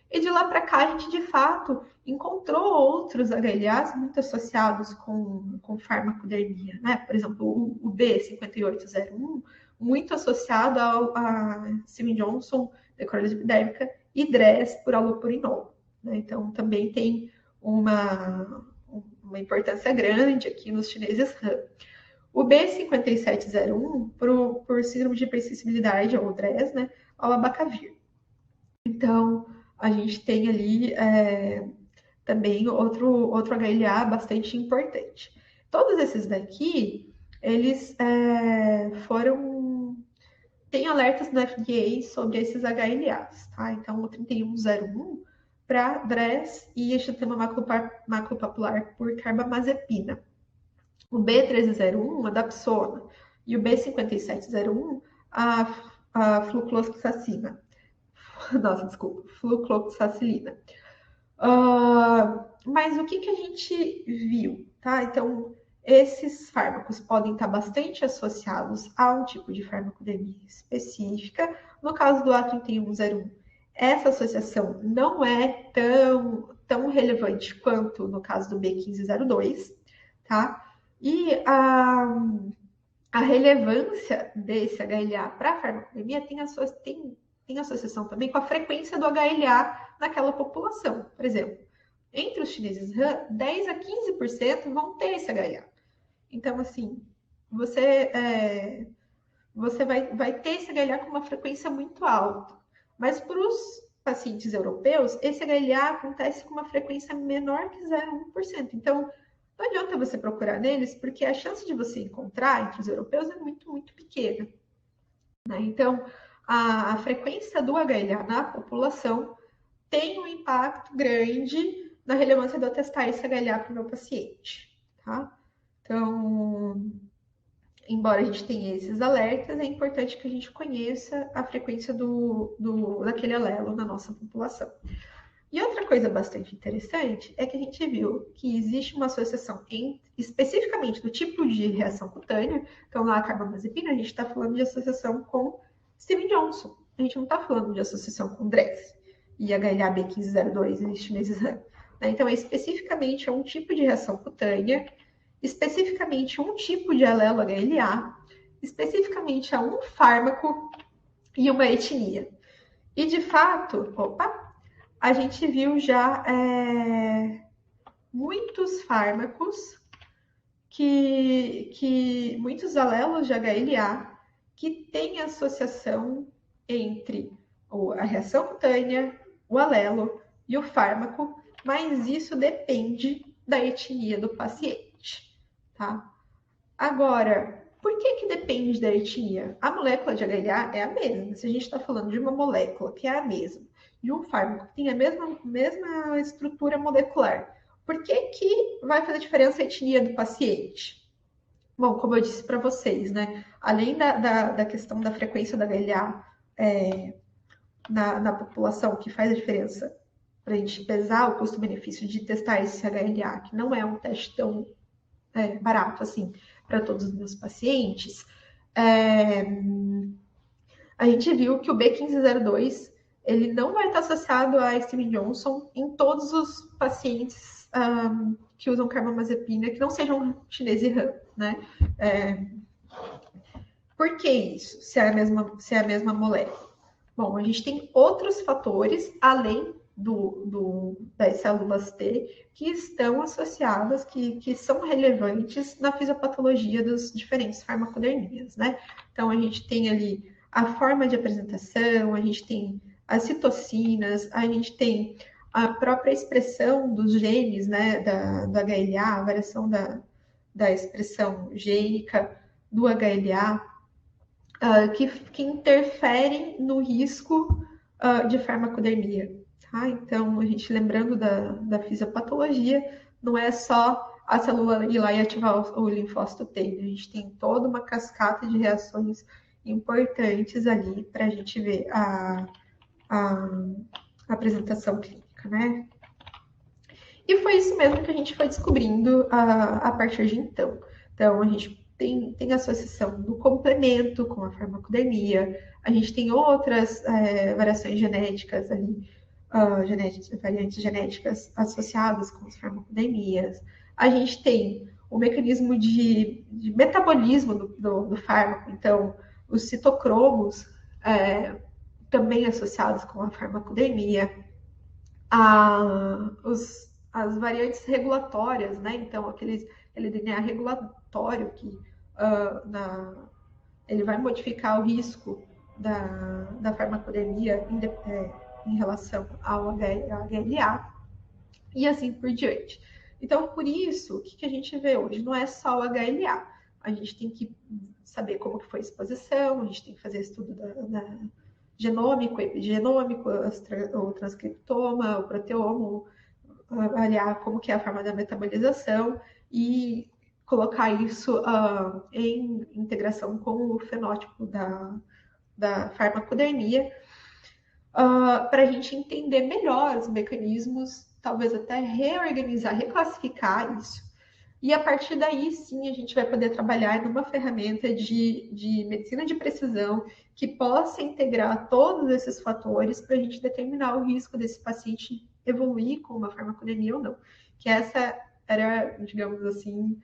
E de lá para cá, a gente, de fato, encontrou outros HLAs muito associados com farmacodermia, né? Por exemplo, o B5801, muito associado a Steven Johnson, necrose epidérmica, e DRES por allopurinol, né? Então, também tem uma importância grande aqui nos chineses Han. O B5701, por síndrome de hipersensibilidade, ou DRES, né, ao abacavir. Então, a gente tem ali também outro HLA bastante importante. Todos esses daqui, eles tem alertas no FDA sobre esses HLAs, tá? Então, o 3101 para DRES e exantema maculopapular por carbamazepina. O B1301, a dapsona, e o B5701, a flucloxacina. Nossa, desculpa, flucloxacilina. Mas o que a gente viu, tá? Então, esses fármacos podem estar bastante associados a um tipo de farmacodemia específica. No caso do A3101, essa associação não é tão relevante quanto no caso do B1502, tá? E a relevância desse HLA para a farmacodemia tem associação também com a frequência do HLA naquela população. Por exemplo, entre os chineses Han, 10 a 15% vão ter esse HLA. Então, assim, você vai ter esse HLA com uma frequência muito alta. Mas para os pacientes europeus, esse HLA acontece com uma frequência menor que 0,1%. Então, não adianta você procurar neles, porque a chance de você encontrar entre os europeus é muito, muito pequena, né? Então, a frequência do HLA na população tem um impacto grande na relevância de eu testar esse HLA para o meu paciente, tá? Então, embora a gente tenha esses alertas, é importante que a gente conheça a frequência daquele alelo na nossa população. E outra coisa bastante interessante é que a gente viu que existe uma associação especificamente do tipo de reação cutânea. Então, lá a carbamazepina, a gente está falando de associação com Steven Johnson. A gente não está falando de associação com DRES e HLA-B1502 e chineses Han. Então, especificamente um tipo de reação cutânea, especificamente um tipo de alelo HLA, especificamente a um fármaco e uma etnia. E, de fato, a gente viu já muitos fármacos, muitos alelos de HLA que têm associação entre a reação cutânea, o alelo e o fármaco, mas isso depende da etnia do paciente, tá? Agora, por que depende da etnia? A molécula de HLA é a mesma. Se a gente está falando de uma molécula que é a mesma, de um fármaco que tem a mesma estrutura molecular, por que vai fazer diferença a etnia do paciente? Bom, como eu disse para vocês, né? Além da questão da frequência da HLA na população, que faz a diferença para a gente pesar o custo-benefício de testar esse HLA, que não é um teste tão barato assim para todos os meus pacientes, a gente viu que o B1502 ele não vai estar associado a Steven Johnson em todos os pacientes que usam carbamazepina que não sejam chinês e RAM, né? Por que isso, se é a mesma molécula? Bom, a gente tem outros fatores, além das células T, que estão associadas, que são relevantes na fisiopatologia das diferentes farmacodermias, né? Então, a gente tem ali a forma de apresentação, a gente tem as citocinas, a gente tem a própria expressão dos genes, né, do HLA, a variação da expressão gênica do HLA, que interferem no risco de farmacodermia. Tá? Então, a gente lembrando da fisiopatologia, não é só a célula ir lá e ativar o linfócito T. A gente tem toda uma cascata de reações importantes ali para a gente ver a apresentação clínica, né? E foi isso mesmo que a gente foi descobrindo a partir de então. Então, a gente tem associação do complemento com a farmacodermia, a gente tem outras variações genéticas ali, variantes genéticas associadas com as farmacodemias. A gente tem o mecanismo de metabolismo do fármaco, então, os citocromos também associados com a farmacodemia, as variantes regulatórias, né? Então, aquele DNA regulatório que ele vai modificar o risco da farmacodemia em relação ao HLA e assim por diante. Então, por isso, o que a gente vê hoje? Não é só o HLA. A gente tem que saber como que foi a exposição, a gente tem que fazer estudo da genômico, epigenômico, o transcriptoma, o proteoma, avaliar como que é a forma da metabolização e colocar isso em integração com o fenótipo da farmacodermia, para a gente entender melhor os mecanismos, talvez até reorganizar, reclassificar isso. E a partir daí, sim, a gente vai poder trabalhar numa ferramenta de medicina de precisão que possa integrar todos esses fatores para a gente determinar o risco desse paciente evoluir com uma farmacodemia ou não. Que essa era, digamos assim,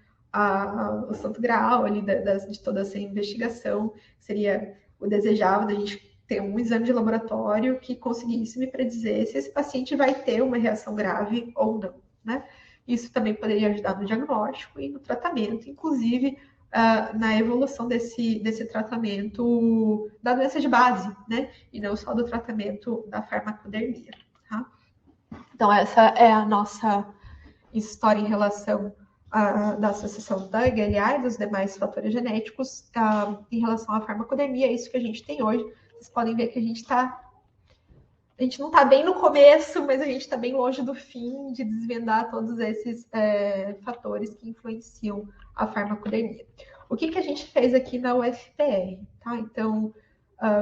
o santo graal ali de toda essa investigação, seria o desejável da gente ter um exame de laboratório que conseguisse me predizer se esse paciente vai ter uma reação grave ou não, né? Isso também poderia ajudar no diagnóstico e no tratamento, inclusive na evolução desse tratamento da doença de base, né? E não só do tratamento da farmacodermia, tá? Então, essa é a nossa história em relação da associação da HLA e dos demais fatores genéticos em relação à farmacodermia. É isso que a gente tem hoje. Vocês podem ver que a gente não está bem no começo, mas a gente está bem longe do fim de desvendar todos esses fatores que influenciam a farmacodermia. O que a gente fez aqui na UFPR? Tá? Então,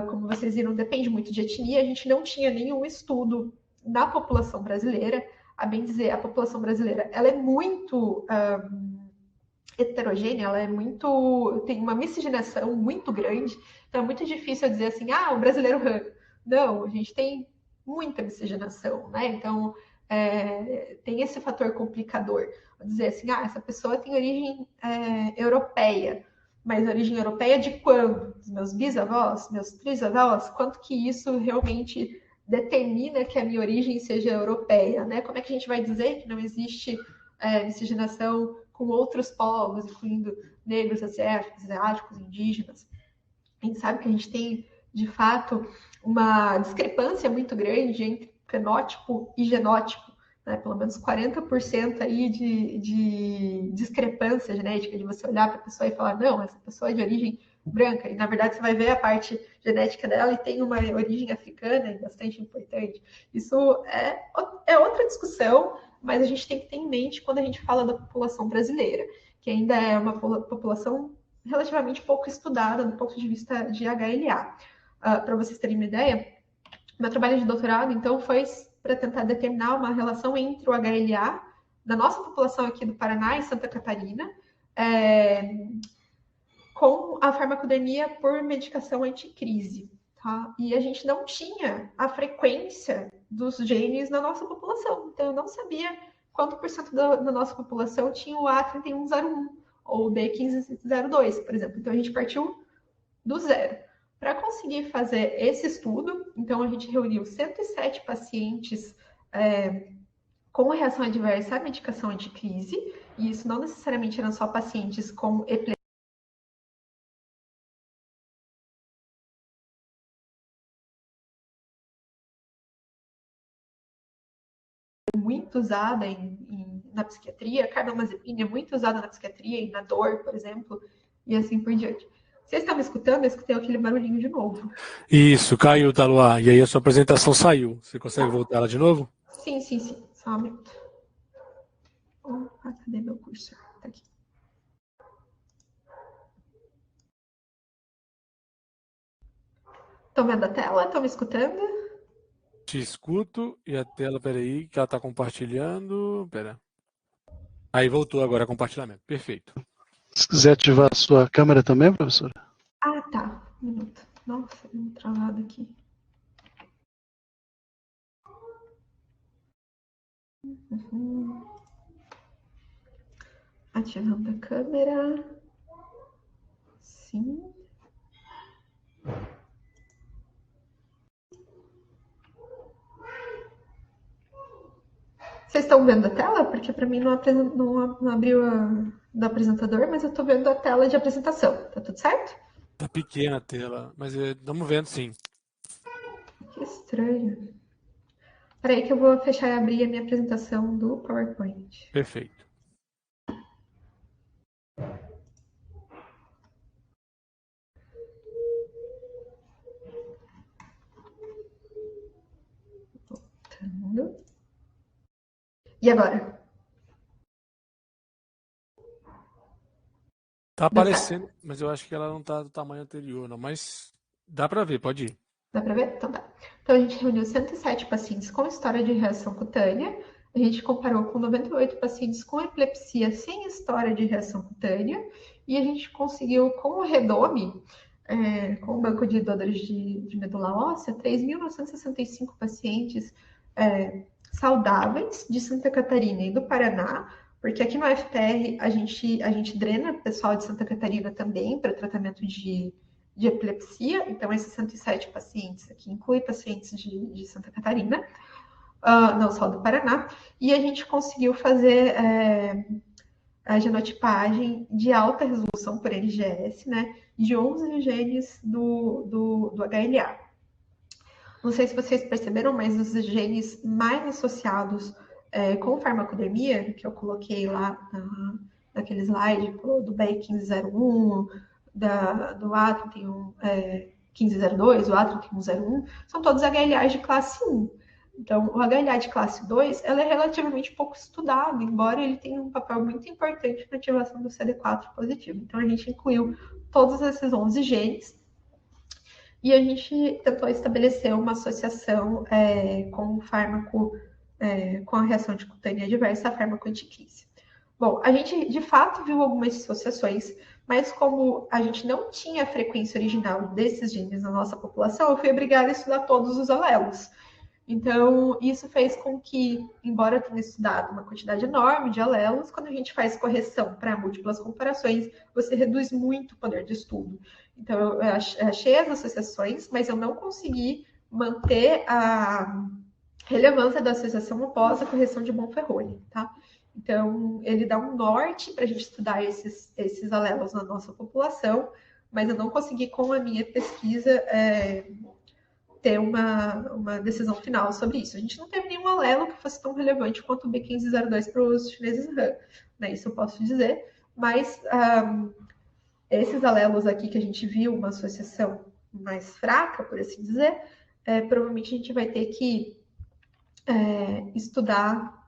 como vocês viram, depende muito de etnia. A gente não tinha nenhum estudo na população brasileira. A bem dizer, a população brasileira ela é muito heterogênea, tem uma miscigenação muito grande. Então, é muito difícil dizer assim, o brasileiro RAM. Não, a gente tem muita miscigenação, né? Então, tem esse fator complicador. Vou dizer assim, essa pessoa tem origem europeia, mas origem europeia de quando? Dos meus bisavós, meus trisavós? Quanto que isso realmente determina que a minha origem seja europeia, né? Como é que a gente vai dizer que não existe miscigenação com outros povos, incluindo negros, asiáticos, indígenas? A gente sabe que a gente tem, de fato, uma discrepância muito grande entre fenótipo e genótipo, né? Pelo menos 40% aí de discrepância genética, de você olhar para a pessoa e falar, não, essa pessoa é de origem branca, e na verdade você vai ver a parte genética dela e tem uma origem africana bastante importante. Isso é outra discussão, mas a gente tem que ter em mente quando a gente fala da população brasileira, que ainda é uma população relativamente pouco estudada do ponto de vista de HLA. Para vocês terem uma ideia, meu trabalho de doutorado, então, foi para tentar determinar uma relação entre o HLA da nossa população aqui do Paraná e Santa Catarina, com a farmacodemia por medicação anticrise. Tá? E a gente não tinha a frequência dos genes na nossa população. Então, eu não sabia quanto por cento da nossa população tinha o A3101 ou o B1502, por exemplo. Então, a gente partiu do zero. Para conseguir fazer esse estudo, então, a gente reuniu 107 pacientes com reação adversa à medicação anticrise, e isso não necessariamente eram só pacientes com epilepsia, muito usada na psiquiatria, carbamazepina é muito usada na psiquiatria e na dor, por exemplo, e assim por diante. Vocês estão me escutando? Eu escutei aquele barulhinho de novo. Isso, caiu, Taloá. E aí a sua apresentação saiu. Você consegue voltar ela de novo? Sim. Só um minuto. Cadê meu cursor? Tá aqui. Estão vendo a tela? Estão me escutando? Te escuto e a tela, peraí, que ela está compartilhando. Pera. Aí voltou agora a compartilhamento. Perfeito. Se quiser ativar a sua câmera também, professora. Tá. Um minuto. Nossa, deu um travado aqui. Ativando a câmera. Sim. Vocês estão vendo a tela? Porque para mim não abriu do apresentador, mas eu estou vendo a tela de apresentação. Tá tudo certo? Tá pequena a tela, mas estamos vendo sim. Que estranho. Peraí que eu vou fechar e abrir a minha apresentação do PowerPoint. Perfeito. Voltando. E agora? Tá aparecendo, mas eu acho que ela não tá do tamanho anterior, não. Mas dá para ver, pode ir. Dá para ver? Então tá. Então a gente reuniu 107 pacientes com história de reação cutânea. A gente comparou com 98 pacientes com epilepsia sem história de reação cutânea. E a gente conseguiu, com o Redome, com o banco de doadores de medula óssea, 3.965 pacientes saudáveis de Santa Catarina e do Paraná, porque aqui no FPR a gente drena pessoal de Santa Catarina também para tratamento de epilepsia, então esses 107 pacientes aqui inclui pacientes de Santa Catarina, não só do Paraná, e a gente conseguiu fazer a genotipagem de alta resolução por NGS, né, de 11 genes do HLA. Não sei se vocês perceberam, mas os genes mais associados com farmacodemia, que eu coloquei lá naquele slide do BEI1501, do A31 1502, o A3101, são todos HLAs de classe 1. Então, o HLA de classe 2 ela é relativamente pouco estudado, embora ele tenha um papel muito importante na ativação do CD4 positivo. Então, a gente incluiu todos esses 11 genes e a gente tentou estabelecer uma associação com o fármaco, com a reação de cutânea adversa à fármaco anticrise. Bom, a gente de fato viu algumas associações, mas como a gente não tinha a frequência original desses genes na nossa população, eu fui obrigada a estudar todos os alelos. Então, isso fez com que, embora eu tenha estudado uma quantidade enorme de alelos, quando a gente faz correção para múltiplas comparações, você reduz muito o poder de estudo. Então, eu achei as associações, mas eu não consegui manter a relevância da associação após a correção de Bonferroni, tá? Então, ele dá um norte para a gente estudar esses alelos na nossa população, mas eu não consegui, com a minha pesquisa, ter uma decisão final sobre isso. A gente não teve nenhum alelo que fosse tão relevante quanto o B1502 para os chineses Han, né? Isso eu posso dizer, mas esses alelos aqui que a gente viu, uma associação mais fraca, por assim dizer, provavelmente a gente vai ter que estudar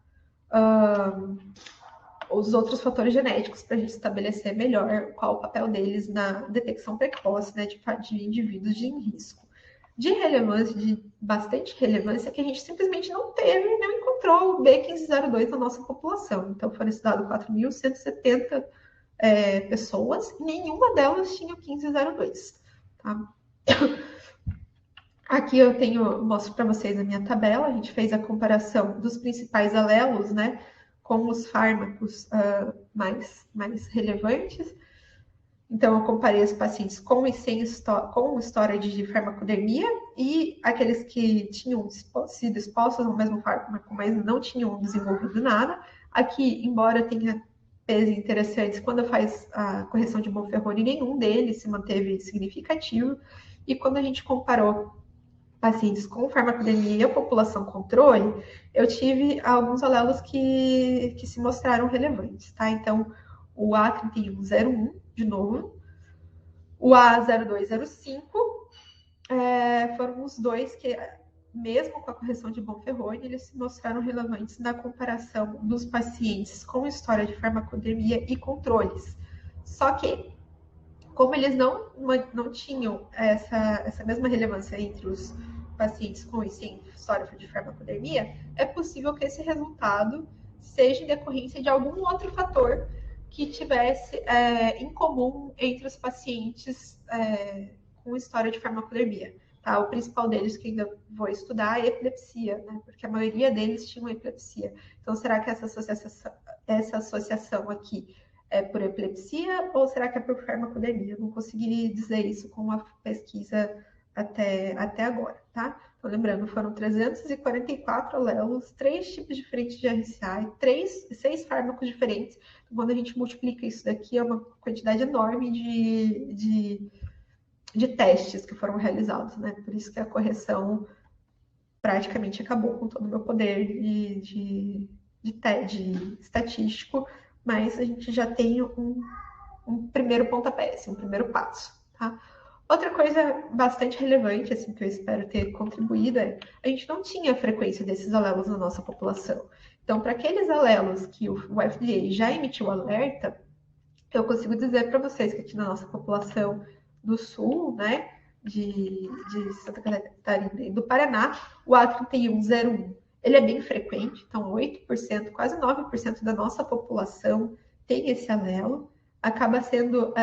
os outros fatores genéticos para a gente estabelecer melhor qual o papel deles na detecção precoce, né, de indivíduos em risco. De relevância, de bastante relevância, que a gente simplesmente não teve e não encontrou o B1502 na nossa população. Então, foram estudadas 4.170 pessoas e nenhuma delas tinha o 1502. Tá? Aqui eu mostro para vocês a minha tabela. A gente fez a comparação dos principais alelos, né, com os fármacos mais relevantes. Então, eu comparei os pacientes com e sem com história de farmacodemia e aqueles que tinham sido expostos ao mesmo fármaco, mas não tinham desenvolvido nada. Aqui, embora tenha pesos interessantes, quando faz a correção de Bonferroni, nenhum deles se manteve significativo. E quando a gente comparou pacientes com farmacodemia e a população controle, eu tive alguns alelos que se mostraram relevantes, tá? Então, o A3101, de novo, o A0205, foram os dois que, mesmo com a correção de Bonferroni, eles se mostraram relevantes na comparação dos pacientes com história de farmacodemia e controles. Só que, como eles não tinham essa mesma relevância entre os pacientes com e sem história de farmacodemia, é possível que esse resultado seja em decorrência de algum outro fator que tivesse em comum entre os pacientes com história de farmacodemia. Tá? O principal deles, que ainda vou estudar, é a epilepsia, né? Porque a maioria deles tinham epilepsia. Então, será que essa associação aqui é por epilepsia ou será que é por farmacodemia? Eu não consegui dizer isso com a pesquisa até agora, tá? Então, lembrando, foram 344 alelos, 3 tipos diferentes de RCA e 6 fármacos diferentes. Então, quando a gente multiplica isso daqui, é uma quantidade enorme de testes que foram realizados, né? Por isso que a correção praticamente acabou com todo o meu poder de estatístico, mas a gente já tem um primeiro pontapé, um primeiro passo, tá? Outra coisa bastante relevante, assim, que eu espero ter contribuído a gente não tinha a frequência desses alelos na nossa população. Então, para aqueles alelos que o FDA já emitiu alerta, eu consigo dizer para vocês que aqui na nossa população do Sul, né, de Santa Catarina e do Paraná, o A3101, ele é bem frequente, então 8%, quase 9% da nossa população tem esse alelo, acaba sendo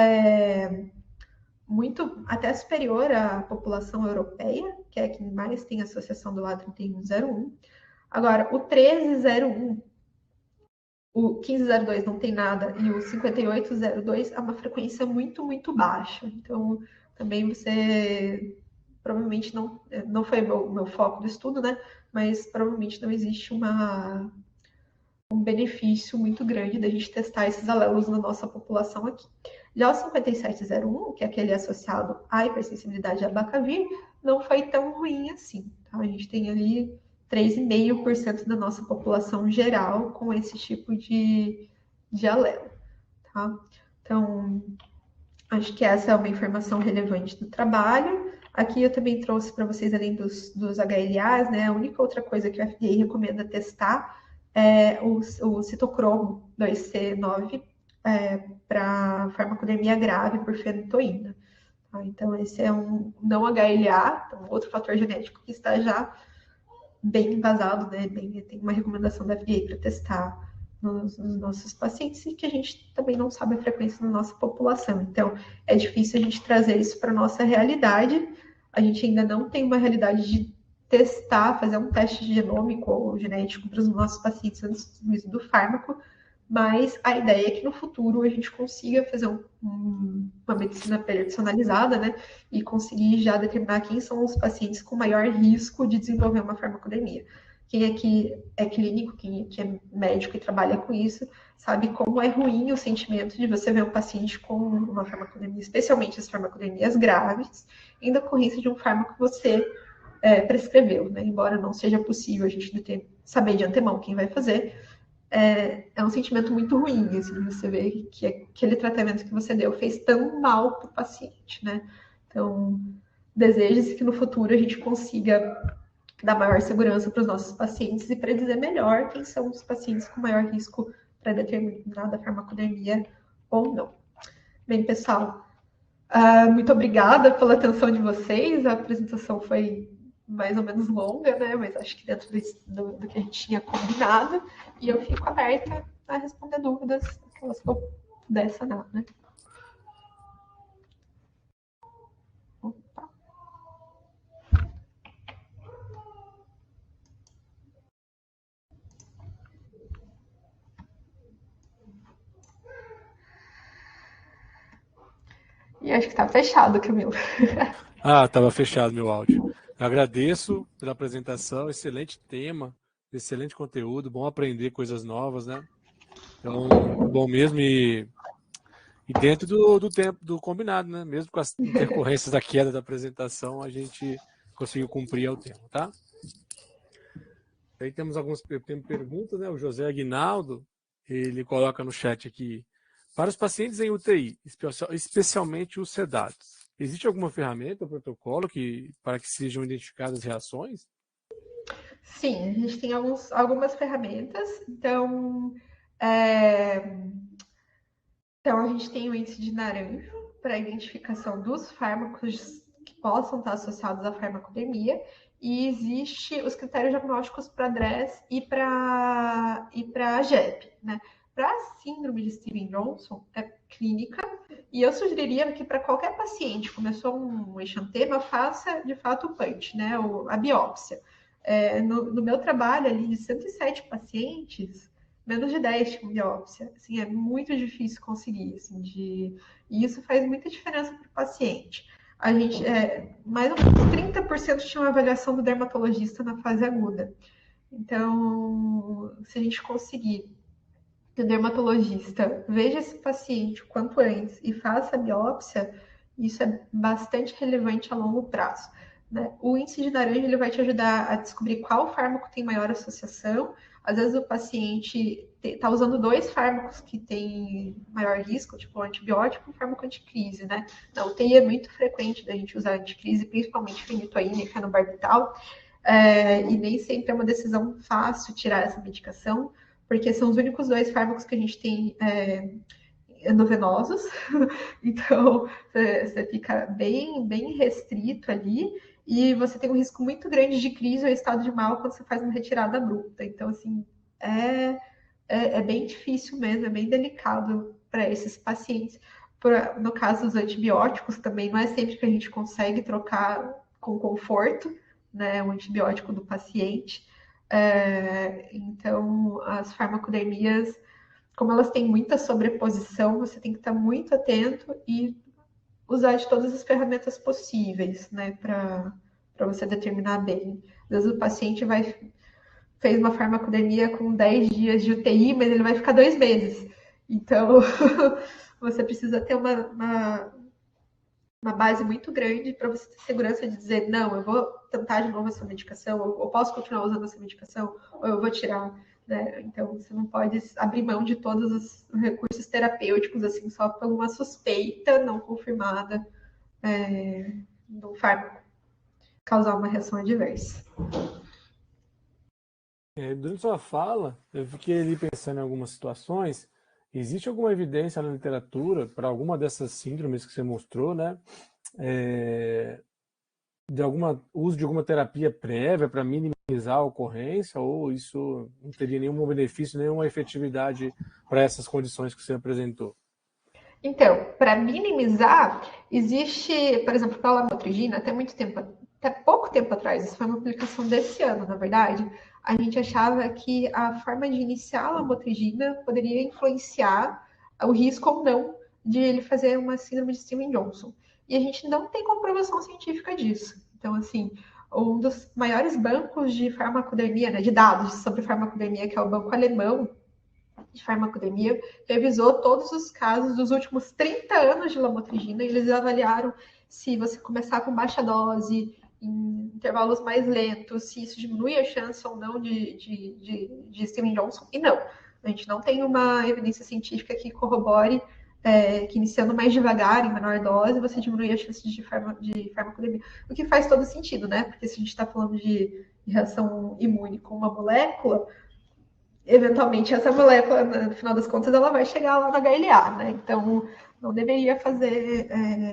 muito, até superior à população europeia, que é quem mais tem associação do A3101. Agora, o 1301, o 1502 não tem nada e o 5802 é uma frequência muito, muito baixa. Então, também você provavelmente não foi o meu foco do estudo, né? Mas provavelmente não existe um benefício muito grande da gente testar esses alelos na nossa população aqui. Já o 5701, que é aquele associado à hipersensibilidade a abacavir, não foi tão ruim assim. Tá? A gente tem ali 3,5% da nossa população geral com esse tipo de alelo. Tá? Então, acho que essa é uma informação relevante do trabalho. Aqui eu também trouxe para vocês, além dos HLAs, né, a única outra coisa que o FDA recomenda testar é o citocromo 2C9 para farmacodemia grave por fenitoína. Tá? Então, esse é um não HLA, então, outro fator genético que está já bem embasado, né? Tem uma recomendação da FDA para testar nos nossos pacientes e que a gente também não sabe a frequência na nossa população. Então, é difícil a gente trazer isso para a nossa realidade. A gente ainda não tem uma realidade de testar, fazer um teste genômico ou genético para os nossos pacientes antes do uso do fármaco, mas a ideia é que no futuro a gente consiga fazer uma medicina personalizada, né, e conseguir já determinar quem são os pacientes com maior risco de desenvolver uma farmacodemia. Quem aqui é clínico, quem aqui é médico e trabalha com isso, sabe como é ruim o sentimento de você ver um paciente com uma farmacodemia, especialmente as farmacodemias graves, em decorrência de um fármaco que você prescreveu, né? Embora não seja possível a gente saber de antemão quem vai fazer, é um sentimento muito ruim, assim, você ver que aquele tratamento que você deu fez tão mal para o paciente, né? Então, deseja-se que no futuro a gente consiga dar maior segurança para os nossos pacientes e predizer melhor quem são os pacientes com maior risco para determinada farmacodemia ou não. Bem, pessoal, muito obrigada pela atenção de vocês. A apresentação foi mais ou menos longa, né? Mas acho que dentro do que a gente tinha combinado. E eu fico aberta a responder dúvidas, aquelas que eu puder sanar, né? Opa. E acho que está fechado, Camilo. Estava fechado meu áudio. Eu agradeço pela apresentação, excelente tema, excelente conteúdo, bom aprender coisas novas, né? Então, bom mesmo e dentro do tempo do combinado, né? Mesmo com as intercorrências da queda da apresentação, a gente conseguiu cumprir o tempo, tá? Aí temos algumas perguntas, né? O José Aguinaldo, ele coloca no chat aqui: para os pacientes em UTI, especialmente os sedados, existe alguma ferramenta ou protocolo para que sejam identificadas reações? Sim, a gente tem algumas ferramentas. Então, a gente tem o índice de Naranjo para a identificação dos fármacos que possam estar associados à farmacodemia, e existe os critérios diagnósticos para DRESS e para JEP, né? Para a síndrome de Stevens-Johnson, é clínica, e eu sugeriria que para qualquer paciente começou um exantema, faça de fato o PUNCH, né? A biópsia. No meu trabalho ali de 107 pacientes, menos de 10 tinham biópsia. Assim, é muito difícil conseguir, assim, e isso faz muita diferença para o paciente. A gente, mais ou menos 30% tinha uma avaliação do dermatologista na fase aguda. Então, se a gente conseguir que o dermatologista veja esse paciente o quanto antes e faça a biópsia, isso é bastante relevante a longo prazo, né? O índice de Naranjo ele vai te ajudar a descobrir qual fármaco tem maior associação. Às vezes o paciente está usando 2 fármacos que têm maior risco, tipo o antibiótico e o fármaco anticrise, né? Na UTI é muito frequente da gente usar anticrise, principalmente fenitoína e fenobarbital, e nem sempre é uma decisão fácil tirar essa medicação, porque são os únicos 2 fármacos que a gente tem endovenosos, então você fica bem restrito ali, e você tem um risco muito grande de crise ou estado de mal quando você faz uma retirada abrupta. Então, assim, é bem difícil mesmo, é bem delicado para esses pacientes. No caso dos antibióticos também, não é sempre que a gente consegue trocar com conforto, né, o antibiótico do paciente. Então, as farmacodemias, como elas têm muita sobreposição, você tem que estar muito atento e usar de todas as ferramentas possíveis, né, para você determinar bem. Às vezes o paciente fez uma farmacodemia com 10 dias de UTI, mas ele vai ficar 2 meses. Então, você precisa ter uma base muito grande para você ter segurança de dizer, não, eu vou tentar de novo essa medicação, ou eu posso continuar usando essa medicação, ou eu vou tirar, né? Então, você não pode abrir mão de todos os recursos terapêuticos, assim, só por uma suspeita não confirmada do fármaco causar uma reação adversa. Durante sua fala, eu fiquei ali pensando em algumas situações. Existe alguma evidência na literatura para alguma dessas síndromes que você mostrou, né? De uso de alguma terapia prévia para minimizar a ocorrência, ou isso não teria nenhum benefício, nenhuma efetividade para essas condições que você apresentou? Então, para minimizar, existe, por exemplo, para a lamotrigina, até pouco tempo atrás, isso foi uma publicação desse ano, na verdade, a gente achava que a forma de iniciar a lamotrigina poderia influenciar o risco ou não de ele fazer uma síndrome de Stevens-Johnson. E a gente não tem comprovação científica disso. Então, assim, um dos maiores bancos de farmacodemia, né, de dados sobre farmacodemia, que é o Banco Alemão de Farmacodemia, revisou todos os casos dos últimos 30 anos de lamotrigina, e eles avaliaram se você começar com baixa dose, em intervalos mais lentos, se isso diminui a chance ou não de Stevens-Johnson, e não. A gente não tem uma evidência científica que corrobore que iniciando mais devagar, em menor dose, você diminui a chance de farmacodemia. O que faz todo sentido, né? Porque se a gente está falando de reação imune com uma molécula, eventualmente essa molécula, no final das contas, ela vai chegar lá na HLA, né? Então, não deveria fazer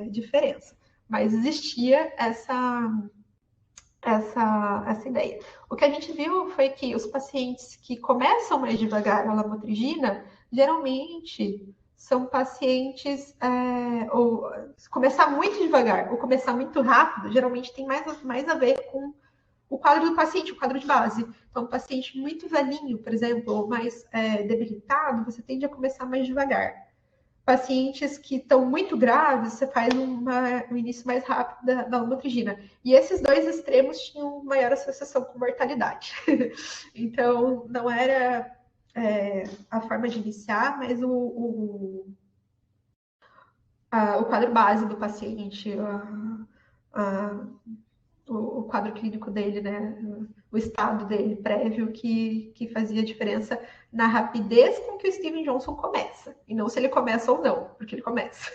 diferença. Mas existia essa ideia. O que a gente viu foi que os pacientes que começam mais devagar a lamotrigina, geralmente são pacientes, ou começar muito devagar ou começar muito rápido, geralmente tem mais a ver com o quadro do paciente, o quadro de base. Então, um paciente muito velhinho, por exemplo, ou mais debilitado, você tende a começar mais devagar. Pacientes que estão muito graves, você faz um início mais rápido da lamotrigina. E esses dois extremos tinham maior associação com mortalidade. Então, não era a forma de iniciar, mas o quadro base do paciente, o quadro clínico dele, né? O estado dele prévio que fazia diferença na rapidez com que o Steven Johnson começa. E não se ele começa ou não, porque ele começa.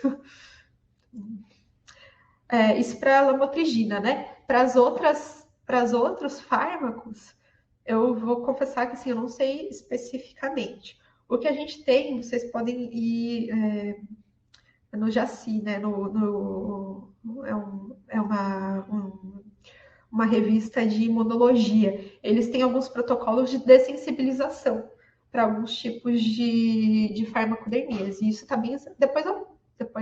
Isso para a lamotrigina, né? Para os outros fármacos, eu vou confessar que assim, eu não sei especificamente. O que a gente tem, vocês podem ir no JACI, né? É uma revista de imunologia. Eles têm alguns protocolos de dessensibilização para alguns tipos de farmacodermias. E isso também, depois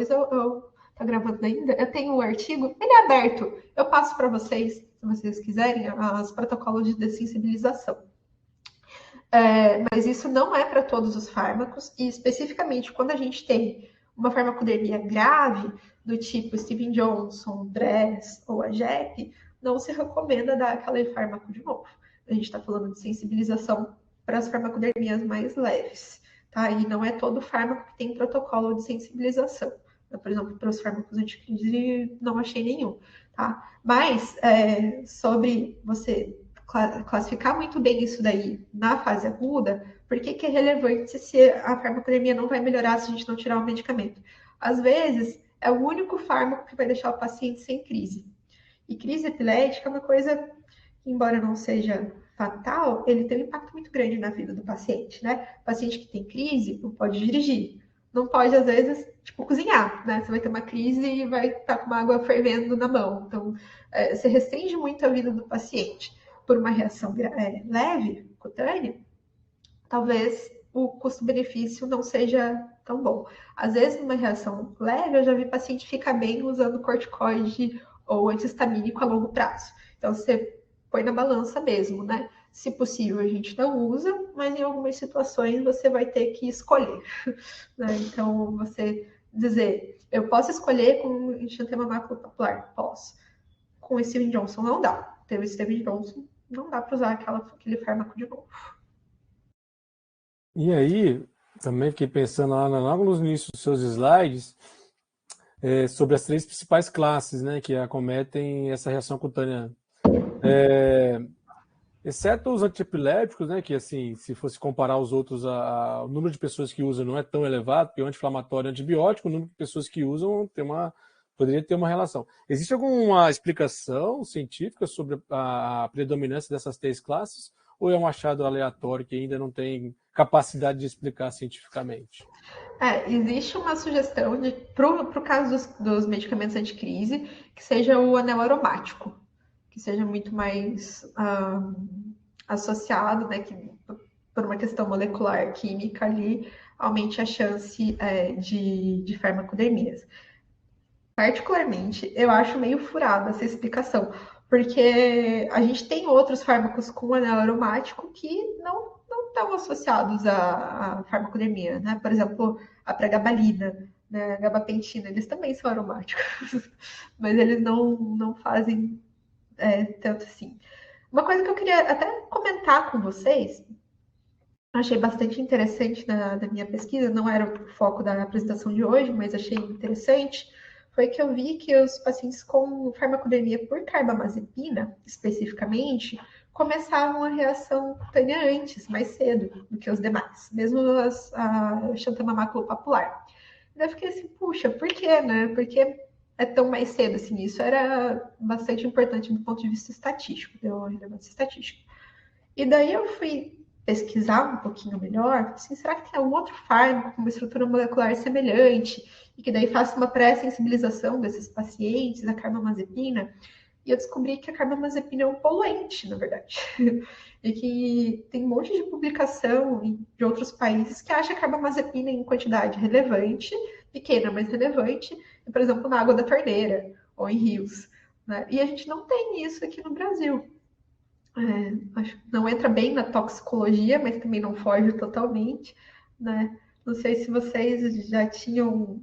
eu tá gravando ainda, eu tenho um artigo, ele é aberto, eu passo para vocês, se vocês quiserem, os protocolos de dessensibilização. Mas isso não é para todos os fármacos, e especificamente quando a gente tem uma farmacodermia grave, do tipo Steven Johnson, DRESS ou a JEP, não se recomenda dar aquele fármaco de novo. A gente está falando de sensibilização para as farmacodermias mais leves, tá? E não é todo fármaco que tem protocolo de sensibilização. Por exemplo, para os fármacos anticrise, não achei nenhum, tá? Mas, sobre você classificar muito bem isso daí na fase aguda, por que é relevante se a farmacodermia não vai melhorar se a gente não tirar o medicamento? Às vezes, é o único fármaco que vai deixar o paciente sem crise. E crise epilética é uma coisa que, embora não seja fatal, ele tem um impacto muito grande na vida do paciente, né? O paciente que tem crise não pode dirigir, não pode, às vezes, tipo, cozinhar, né? Você vai ter uma crise e vai estar com uma água fervendo na mão. Então, você restringe muito a vida do paciente. Por uma reação leve, cutânea, talvez o custo-benefício não seja tão bom. Às vezes, numa reação leve, eu já vi paciente ficar bem usando corticoide ou antihistamínico a longo prazo. Então, você põe na balança mesmo, né? Se possível, a gente não usa, mas em algumas situações você vai ter que escolher. Né? Então, você dizer, eu posso escolher com enxantema maculopapular? Posso. Com o Steven Johnson não dá. Teve o Steven Johnson, não dá para usar aquele fármaco de novo. E aí, também fiquei pensando lá logo no início dos seus slides, sobre as 3 principais classes, né, que acometem essa reação cutânea. Exceto os antiepiléticos, né, que assim, se fosse comparar os outros, o número de pessoas que usam não é tão elevado, porque o anti-inflamatório e antibiótico, o número de pessoas que usam poderia ter uma relação. Existe alguma explicação científica sobre a predominância dessas 3 classes, ou é um achado aleatório que ainda não tem capacidade de explicar cientificamente? Existe uma sugestão para o caso dos medicamentos anticrise, que seja o anel aromático, que seja muito mais associado, né, que por uma questão molecular, química ali, aumente a chance de farmacodermias. Particularmente, eu acho meio furada essa explicação, porque a gente tem outros fármacos com anel aromático que não estão associados à farmacodermia, né? Por exemplo, a pregabalina, né? A gabapentina, eles também são aromáticos, mas eles não fazem tanto assim. Uma coisa que eu queria até comentar com vocês, achei bastante interessante na minha pesquisa, não era o foco da apresentação de hoje, mas achei interessante, foi que eu vi que os pacientes com farmacodermia por carbamazepina, especificamente, começavam a reação cutânea antes, mais cedo do que os demais, mesmo a xanthema maculopapular. Daí eu fiquei assim, puxa, por quê, né? Porque é tão mais cedo, assim, isso era bastante importante do ponto de vista estatístico, deu relevância estatística. E daí eu fui pesquisar um pouquinho melhor, assim, será que tem algum outro fármaco com uma estrutura molecular semelhante e que daí faça uma pré-sensibilização desses pacientes à carbamazepina? E eu descobri que a carbamazepina é um poluente, na verdade. E que tem um monte de publicação de outros países que acha a carbamazepina em quantidade relevante, pequena, mas relevante, por exemplo, na água da torneira ou em rios. Né? E a gente não tem isso aqui no Brasil. Acho que não entra bem na toxicologia, mas também não foge totalmente. Né? Não sei se vocês já tinham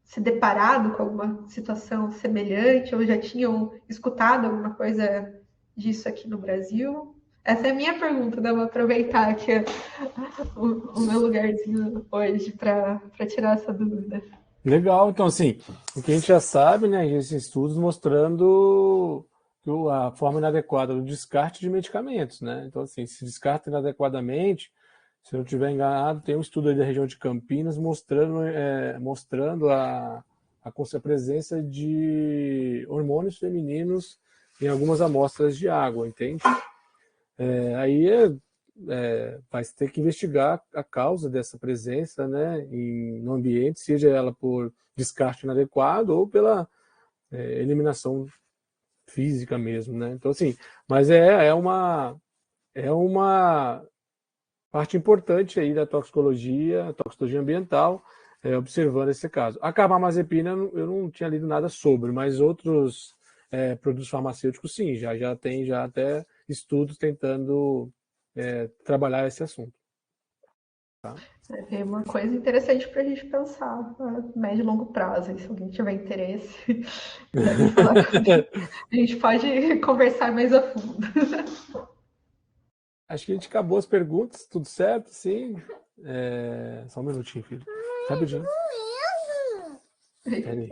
se deparado com alguma situação semelhante ou já tinham escutado alguma coisa disso aqui no Brasil? Essa é a minha pergunta, né? Vou aproveitar aqui o meu lugarzinho hoje para tirar essa dúvida. Legal, então assim, o que a gente já sabe, né, esses estudos mostrando a forma inadequada do descarte de medicamentos, né? Então assim, se descarta inadequadamente, se eu não estiver enganado, tem um estudo aí da região de Campinas mostrando a presença de hormônios femininos em algumas amostras de água, entende? Aí vai ter que investigar a causa dessa presença, né, no ambiente, seja ela por descarte inadequado ou pela eliminação física mesmo, né? Então assim, mas é uma parte importante aí da toxicologia ambiental, observando esse caso. A carbamazepina eu não tinha lido nada sobre, mas outros produtos farmacêuticos sim, já tem até estudos tentando trabalhar esse assunto. Tá? É uma coisa interessante para a gente pensar a médio e longo prazo. E se alguém tiver interesse, deve falar a gente pode conversar mais a fundo. Acho que a gente acabou as perguntas, tudo certo, sim. Só um minutinho, filho. Rapidinho. Peraí.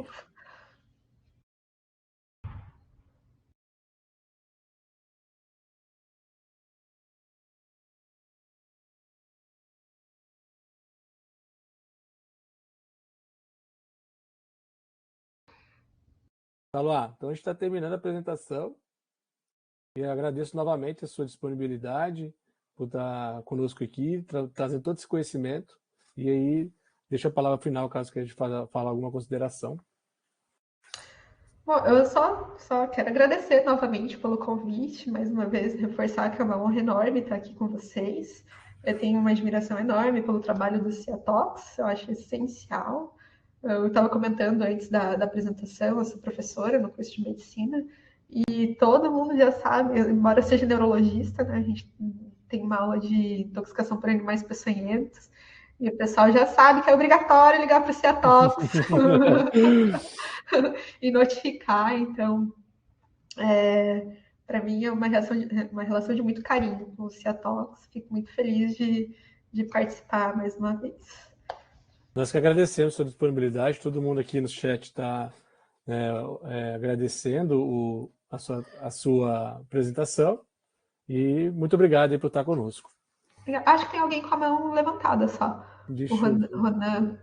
Tá lá. Então a gente está terminando a apresentação. E eu agradeço novamente a sua disponibilidade por estar conosco aqui, trazendo todo esse conhecimento. E aí, deixa a palavra final, caso que a gente fale alguma consideração. Bom, eu só quero agradecer novamente pelo convite, mais uma vez reforçar que é uma honra enorme estar aqui com vocês. Eu tenho uma admiração enorme pelo trabalho do Ciatox, eu acho essencial. Eu estava comentando antes da apresentação, eu sou professora no curso de medicina, e todo mundo já sabe, embora seja neurologista, né, a gente tem uma aula de intoxicação por animais peçonhentos, e o pessoal já sabe que é obrigatório ligar para o Ciatox e notificar. Então, para mim é uma relação de muito carinho com o Ciatox. Fico muito feliz de participar mais uma vez. Nós que agradecemos a sua disponibilidade, todo mundo aqui no chat está agradecendo a sua apresentação e muito obrigado aí por estar conosco. Acho que tem alguém com a mão levantada só. Deixa O Ronan.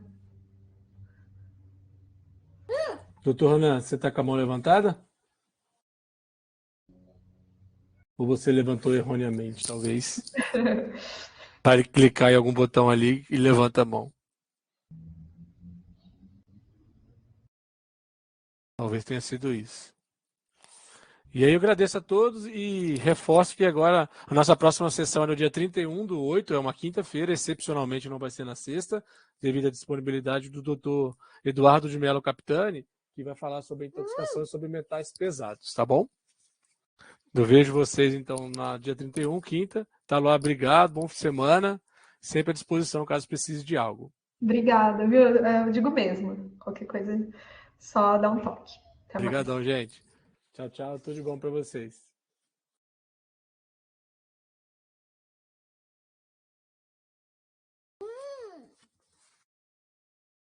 Doutor Ronan, você está com a mão levantada? Ou você levantou erroneamente, talvez? Para clicar em algum botão ali e levanta a mão. Talvez tenha sido isso. E aí eu agradeço a todos e reforço que agora a nossa próxima sessão é no dia 31/8, é uma quinta-feira, excepcionalmente não vai ser na sexta, devido à disponibilidade do doutor Eduardo de Mello Capitani, que vai falar sobre intoxicação e sobre metais pesados, tá bom? Eu vejo vocês então no dia 31, quinta. Tá lá, obrigado, bom fim de semana, sempre à disposição caso precise de algo. Obrigada, viu? Eu digo mesmo. Qualquer coisa, só dá um toque. Até mais. Obrigadão, gente. Tchau, tchau. Tudo de bom para vocês.